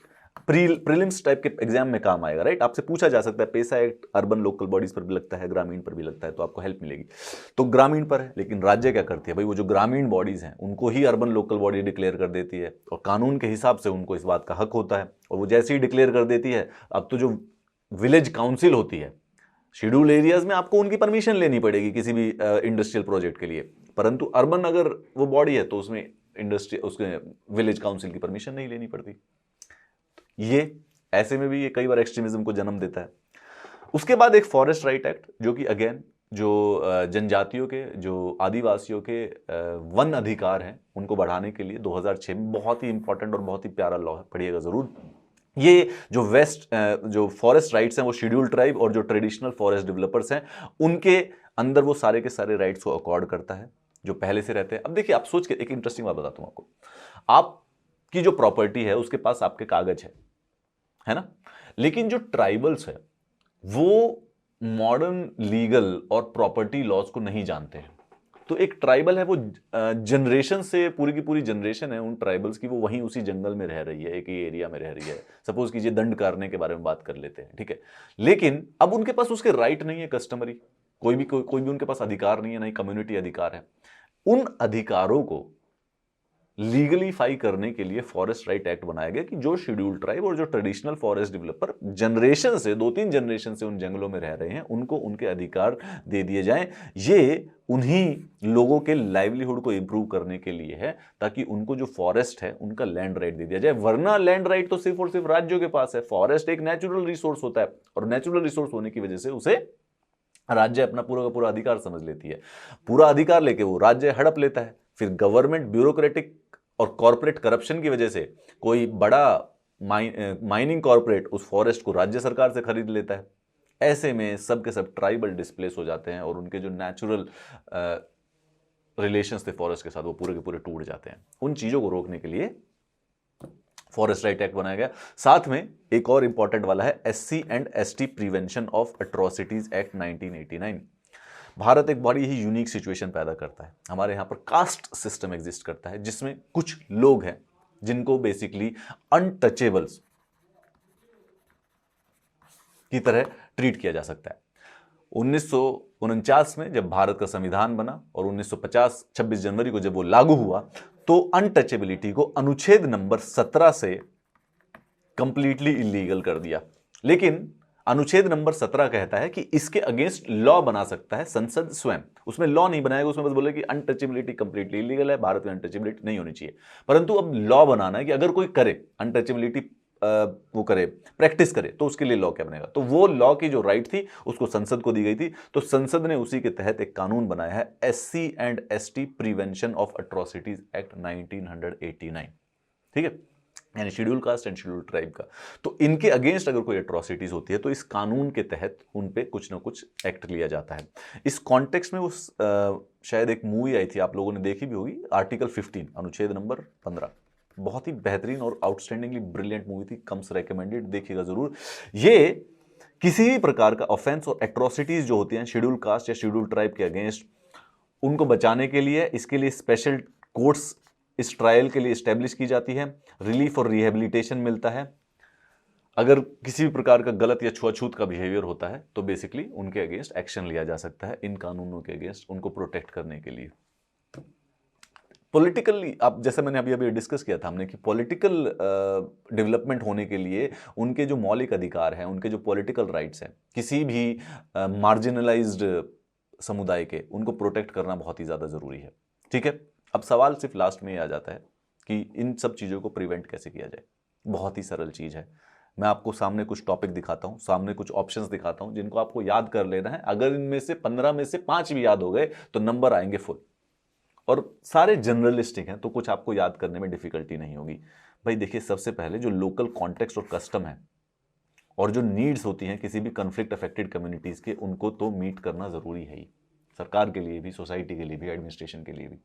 प्रीलिम्स टाइप के एग्जाम में काम आएगा, राइट। आपसे पूछा जा सकता है पेसा एक्ट अर्बन लोकल बॉडीज पर भी लगता है, ग्रामीण पर भी लगता है, तो आपको हेल्प मिलेगी। तो ग्रामीण पर है, लेकिन राज्य क्या करती है भाई, वो जो ग्रामीण बॉडीज हैं उनको ही अर्बन लोकल बॉडी डिक्लेयर कर देती है, और कानून के हिसाब से उनको इस बात का हक होता है। और वो जैसे ही डिक्लेयर कर देती है, अब तो जो विलेज काउंसिल होती है शेड्यूल एरियाज में, आपको उनकी परमिशन लेनी पड़ेगी किसी भी इंडस्ट्रियल प्रोजेक्ट के लिए, परंतु अर्बन अगर वो बॉडी है तो उसमें इंडस्ट्री, उसके विलेज काउंसिल की परमिशन नहीं लेनी पड़ती। ये ऐसे में भी ये कई बार एक्सट्रीमिज्म को जन्म देता है। उसके बाद एक फॉरेस्ट राइट एक्ट, जो कि अगेन जो जनजातियों के, जो आदिवासियों के वन अधिकार हैं उनको बढ़ाने के लिए 2006 में बहुत ही इंपॉर्टेंट और बहुत ही प्यारा लॉ है, पढ़िएगा जरूर। ये जो फॉरेस्ट राइट्स हैं वो शेड्यूल ट्राइब और जो ट्रेडिशनल फॉरेस्ट डेवलपर्स हैं उनके अंदर वो सारे के सारे राइट्स को अकॉर्ड करता है जो पहले से रहते हैं। अब देखिए, आप सोच के एक इंटरेस्टिंग बात बताता हूं आपको। आपकी जो प्रॉपर्टी है उसके पास आपके कागज है ना, लेकिन जो ट्राइबल्स है वो मॉडर्न लीगल और प्रॉपर्टी लॉज को नहीं जानते हैं। तो एक ट्राइबल है वो जनरेशन से, पूरी की पूरी जनरेशन है उन ट्राइबल्स की, वो वहीं उसी जंगल में रह रही है, एक ही एरिया में रह रही है। सपोज कीजिए दंड कारने के बारे में बात कर लेते हैं, ठीक है, लेकिन अब उनके पास उसके राइट नहीं है कस्टमरी, कोई भी उनके पास अधिकार नहीं है, नहीं कम्युनिटी अधिकार है। उन अधिकारों को लीगलीफाई करने के लिए फॉरेस्ट राइट एक्ट बनाया गया कि जो शेड्यूल ट्राइब और जो ट्रेडिशनल फॉरेस्ट डेवलपर जनरेशन से, 2-3 जनरेशन से उन जंगलों में रह रहे हैं, उनको उनके अधिकार दे दिए जाएं। ये उन्हीं लोगों के लाइवलीहुड को इंप्रूव करने के लिए है, ताकि उनको जो फॉरेस्ट है उनका लैंड राइट दे दिया जाए। वरना लैंड राइट तो सिर्फ और सिर्फ राज्यों के पास है। फॉरेस्ट एक नेचुरल रिसोर्स होता है और नेचुरल रिसोर्स होने की वजह से उसे राज्य अपना पूरा का पूरा अधिकार समझ लेती है। पूरा अधिकार लेके वो राज्य हड़प लेता है। फिर गवर्नमेंट ब्यूरोक्रेटिक और कॉर्पोरेट करप्शन की वजह से कोई बड़ा माइनिंग कॉर्पोरेट उस फॉरेस्ट को राज्य सरकार से खरीद लेता है। ऐसे में सब के सब ट्राइबल डिस्प्लेस हो जाते हैं और उनके जो नेचुरल रिलेशंस थे फॉरेस्ट के साथ वो पूरे के पूरे टूट जाते हैं। उन चीजों को रोकने के लिए फॉरेस्ट राइट एक्ट बनाया गया। साथ में एक और इंपॉर्टेंट वाला है SC and ST prevention of atrocities act 1989। Bharat एक बड़ी ही यूनिक सिचुएशन पैदा करता है। हमारे यहां पर कास्ट सिस्टम एग्जिस्ट करता है जिसमें कुछ लोग हैं जिनको बेसिकली अनटचेबल्स की तरह ट्रीट किया जा सकता है। 1949 में जब भारत का संविधान बना और 1950 26 जनवरी को जब वो लागू हुआ तो अनटचेबिलिटी को अनुच्छेद नंबर 17 से कंप्लीटली इलीगल कर दिया। लेकिन अनुच्छेद नंबर 17 कहता है कि इसके अगेंस्ट लॉ बना सकता है संसद स्वयं। उसमें लॉ नहीं बनाएगा, उसमें बस बोले कि अनटचेबिलिटी कंप्लीटली इलीगल है, भारत में अनटचेबिलिटी नहीं होनी चाहिए। परंतु अब लॉ बनाना है कि अगर कोई करे अनटचेबिलिटी, वो करे, प्रैक्टिस करे, तो उसके लिए लॉ क्या बनेगा। तो वो लॉ की जो राइट थी उसको संसद को दी गई थी। तो संसद ने उसी के तहत एक कानून बनाया है SC and ST prevention of atrocities act 1989, ठीक है, यानी schedule caste and schedule tribe का। तो इनके अगेंस्ट अगर कोई एट्रोसिटीज होती है तो इस कानून के तहत उन पे कुछ ना कुछ एक्ट लिया जाता है। इस कॉन्टेक्स्ट में वो शायद एक मूवी आई थी, आप लोगों ने देखी भी होगी, आर्टिकल 15 अनुच्छेद नंबर 15। बहुत ही बेहतरीन और आउटस्टैंडिंगली ब्रिलियंट मूवी थी, कम्स रेकमेंडेड, देखिएगा जरूर। ये किसी भी प्रकार का ऑफेंस और एट्रोसिटीज जो होती हैं शेड्यूल कास्ट या शेड्यूल ट्राइब के अगेंस्ट, उनको बचाने के लिए इसके लिए स्पेशल कोर्ट्स इस ट्रायल के लिए स्टैब्लिश की जाती है। रिलीफ और रिहेबिलिटेशन मिलता है। अगर किसी भी प्रकार का गलत या छुआछूत का बिहेवियर होता है तो बेसिकली उनके अगेंस्ट एक्शन लिया जा सकता है इन कानूनों के अगेंस्ट, उनको प्रोटेक्ट करने के लिए। पॉलिटिकली, आप जैसे मैंने अभी अभी डिस्कस किया था हमने कि पॉलिटिकल डेवलपमेंट होने के लिए उनके जो मौलिक अधिकार हैं, उनके जो पॉलिटिकल राइट्स हैं, किसी भी मार्जिनलाइज्ड समुदाय के, उनको प्रोटेक्ट करना बहुत ही ज़्यादा ज़रूरी है, ठीक है। अब सवाल सिर्फ लास्ट में ही आ जाता है कि इन सब चीज़ों को प्रिवेंट कैसे किया जाए। बहुत ही सरल चीज़ है। मैं आपको सामने कुछ टॉपिक दिखाता हूँ, सामने कुछ ऑप्शंस दिखाता हूँ जिनको आपको याद कर लेना है। अगर इनमें से 15 में से 5 भी याद हो गए तो नंबर आएंगे फुल, और सारे जनरलिस्टिक हैं तो कुछ आपको याद करने में डिफिकल्टी नहीं होगी। भाई देखिए, सबसे पहले जो लोकल कॉन्टेक्स्ट और कस्टम है और जो नीड्स होती हैं किसी भी कन्फ्लिक्ट अफेक्टेड कम्युनिटीज़ के, उनको तो मीट करना ज़रूरी है ही, सरकार के लिए भी, सोसाइटी के लिए भी, एडमिनिस्ट्रेशन के लिए भी।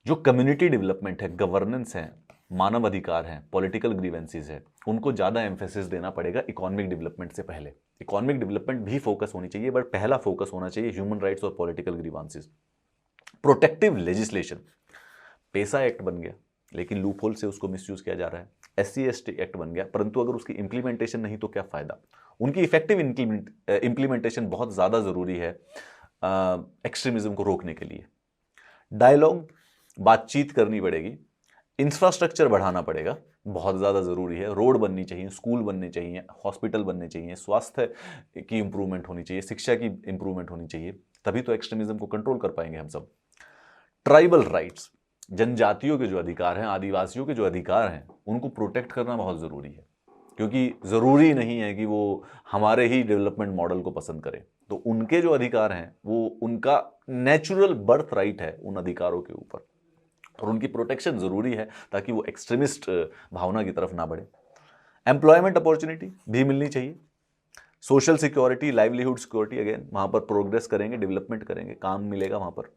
जो कम्युनिटी डेवलपमेंट है, गवर्नेंस है, मानव अधिकार है, पॉलिटिकल ग्रीवेंसेस है, उनको ज़्यादा एम्फेसिस देना पड़ेगा इकोनॉमिक डेवलपमेंट से पहले। इकोनॉमिक डेवलपमेंट भी फोकस होनी चाहिए, बट पहला फोकस होना चाहिए ह्यूमन राइट्स और पॉलिटिकल ग्रीवेंसेस। प्रोटेक्टिव लेजिस्लेशन, पेसा एक्ट बन गया लेकिन लूप होल से उसको मिसयूज किया जा रहा है। SC/ST एक्ट बन गया, परंतु अगर उसकी इंप्लीमेंटेशन नहीं तो क्या फायदा। उनकी इफेक्टिव इंप्लीमेंटेशन बहुत ज़्यादा ज़रूरी है एक्सट्रीमिज्म को रोकने के लिए। डायलॉग, बातचीत करनी पड़ेगी। इंफ्रास्ट्रक्चर बढ़ाना पड़ेगा, बहुत ज़्यादा ज़रूरी है। रोड बननी चाहिए, स्कूल बनने चाहिए, हॉस्पिटल बनने चाहिए, स्वास्थ्य की इंप्रूवमेंट होनी चाहिए, शिक्षा की इंप्रूवमेंट होनी चाहिए, तभी तो एक्सट्रीमिज्म को कंट्रोल कर पाएंगे हम सब। ट्राइबल राइट्स, जनजातियों के जो अधिकार हैं, आदिवासियों के जो अधिकार हैं, उनको प्रोटेक्ट करना बहुत ज़रूरी है, क्योंकि ज़रूरी नहीं है कि वो हमारे ही डेवलपमेंट मॉडल को पसंद करें। तो उनके जो अधिकार हैं वो उनका नेचुरल बर्थ राइट है उन अधिकारों के ऊपर, और उनकी प्रोटेक्शन ज़रूरी है ताकि वो एक्सट्रीमिस्ट भावना की तरफ ना बढ़े। एम्प्लॉयमेंट अपॉर्चुनिटी भी मिलनी चाहिए। Social security, livelihood security, again वहां पर प्रोग्रेस करेंगे, डेवलपमेंट करेंगे, काम मिलेगा वहां पर।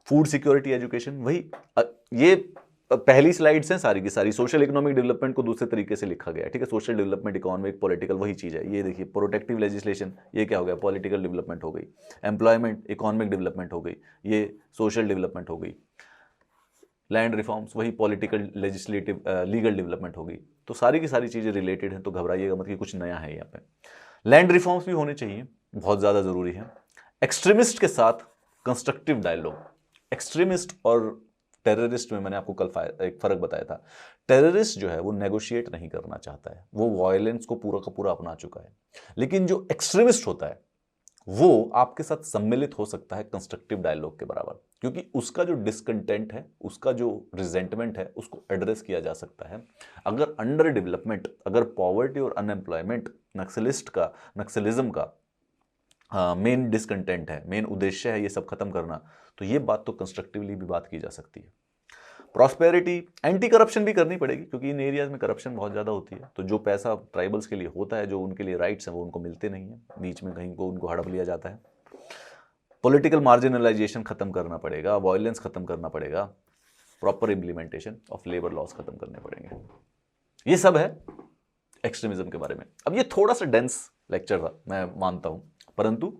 फूड सिक्योरिटी, एजुकेशन, वही ये पहली स्लाइड्स हैं सारी की सारी। सोशल इकोनॉमिक डेवलपमेंट को दूसरे तरीके से लिखा गया है, ठीक है। सोशल डेवलपमेंट, इकोनॉमिक, पॉलिटिकल, वही चीज़ है। ये देखिए, प्रोटेक्टिव लेजिस्लेशन, ये क्या हो गया, पॉलिटिकल डेवलपमेंट हो गई। एम्प्लॉयमेंट, इकोनॉमिक डेवलपमेंट हो गई, ये सोशल डेवलपमेंट हो गई। लैंड रिफॉर्म्स, वही पॉलिटिकल, लेजिस्लेटिव, लीगल डेवलपमेंट हो गई। तो सारी की सारी चीज़ें रिलेटेड हैं, तो घबराइएगा मत कि कुछ नया है यहाँ पे। लैंड रिफॉर्म्स भी होने चाहिए, बहुत ज़्यादा ज़रूरी है। एक्सट्रीमिस्ट के साथ कंस्ट्रक्टिव डायलॉग। एक्सट्रीमिस्ट और टेररिस्ट में मैंने आपको कल एक फ़र्क बताया था। टेररिस्ट जो है वो नेगोशिएट नहीं करना चाहता है, वो वायलेंस को पूरा का पूरा अपना चुका है। लेकिन जो एक्सट्रीमिस्ट होता है वो आपके साथ सम्मिलित हो सकता है कंस्ट्रक्टिव डायलॉग के बराबर, क्योंकि उसका जो डिसकंटेंट है, उसका जो रिजेंटमेंट है, उसको एड्रेस किया जा सकता है। अगर अंडर डेवलपमेंट, अगर पॉवर्टी और अनएम्प्लॉयमेंट नक्सलिज्म का मेन डिसकंटेंट है, मेन उद्देश्य है ये सब खत्म करना, तो ये बात तो कंस्ट्रक्टिवली भी बात की जा सकती है। प्रॉस्पेरिटी, एंटी करप्शन भी करनी पड़ेगी, क्योंकि इन एरियाज में करप्शन बहुत ज़्यादा होती है। तो जो पैसा ट्राइबल्स के लिए होता है, जो उनके लिए राइट्स हैं, वो उनको मिलते नहीं है, बीच में कहीं को उनको हड़प लिया जाता है। पॉलिटिकल मार्जिनलाइजेशन खत्म करना पड़ेगा, वायलेंस खत्म करना पड़ेगा, proper implementation of labour laws खत्म करने पड़ेंगे। ये सब है एक्सट्रीमिज्म के बारे में। अब ये थोड़ा सा डेंस लेक्चर था, मैं मानता हूँ, परंतु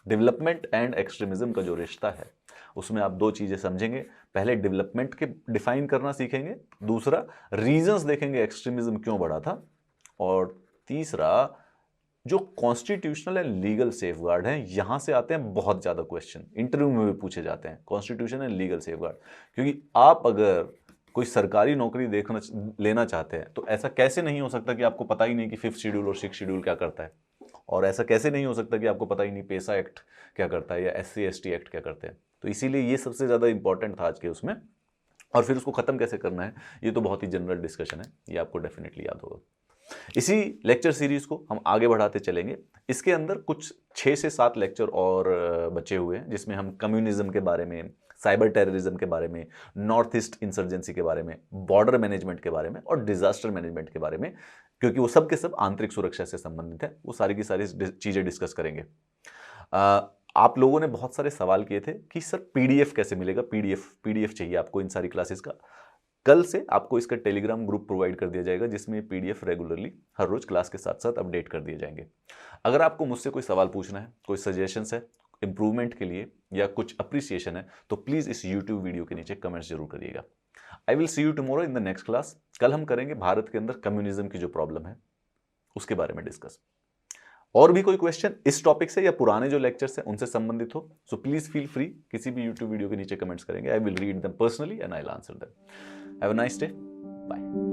डेवलपमेंट एंड एक्सट्रीमिज्म का जो रिश्ता है उसमें आप दो चीज़ें समझेंगे। पहले डेवलपमेंट के डिफाइन करना सीखेंगे, दूसरा रीजंस देखेंगे एक्सट्रीमिज्म क्यों बढ़ा था, और तीसरा जो कॉन्स्टिट्यूशनल एंड लीगल सेफगार्ड हैं, यहां से आते हैं बहुत ज़्यादा क्वेश्चन, इंटरव्यू में भी पूछे जाते हैं, कॉन्स्टिट्यूशन एंड लीगल सेफगार्ड। क्योंकि आप अगर कोई सरकारी नौकरी लेना चाहते हैं तो ऐसा कैसे नहीं हो सकता कि आपको पता ही नहीं कि 5th शेड्यूल और 6th शेड्यूल क्या करता है, और ऐसा कैसे नहीं हो सकता कि आपको पता ही नहीं पेसा एक्ट क्या करता है या SC/ST एक्ट क्या करते हैं। तो इसीलिए ये सबसे ज़्यादा इंपॉर्टेंट था आज के उसमें। और फिर उसको ख़त्म कैसे करना है, ये तो बहुत ही जनरल डिस्कशन है, ये आपको डेफिनेटली याद होगा। इसी लेक्चर सीरीज को हम आगे बढ़ाते चलेंगे। इसके अंदर कुछ 6 से 7 लेक्चर और बचे हुए हैं, जिसमें हम कम्युनिज्म के बारे में, साइबर टेररिज्म के बारे में, नॉर्थ ईस्ट इंसर्जेंसी के बारे में, बॉर्डर मैनेजमेंट के बारे में और डिजास्टर मैनेजमेंट के बारे में, क्योंकि वो सब के सब आंतरिक सुरक्षा से संबंधित है, वो सारी की सारी चीज़ें डिस्कस करेंगे। आप लोगों ने बहुत सारे सवाल किए थे कि सर PDF कैसे मिलेगा, PDF चाहिए आपको इन सारी क्लासेस का। कल से आपको इसका टेलीग्राम ग्रुप प्रोवाइड कर दिया जाएगा, जिसमें PDF रेगुलरली हर रोज क्लास के साथ साथ अपडेट कर दिए जाएंगे। अगर आपको मुझसे कोई सवाल पूछना है, कोई सजेशंस है इंप्रूवमेंट के लिए या कुछ अप्रिसिएशन है, तो प्लीज़ इस YouTube वीडियो के नीचे कमेंट्स जरूर करिएगा। I will see you tomorrow in the next class. कल हम करेंगे भारत के अंदर कम्युनिज्म की जो प्रॉब्लम है उसके बारे में डिस्कस। और भी कोई क्वेश्चन इस टॉपिक से या पुराने जो लेक्चर्स हैं उनसे संबंधित हो, सो प्लीज फील फ्री, किसी भी YouTube वीडियो के नीचे कमेंट्स करेंगे, I will read them personally and I will answer them. Have a nice day, bye.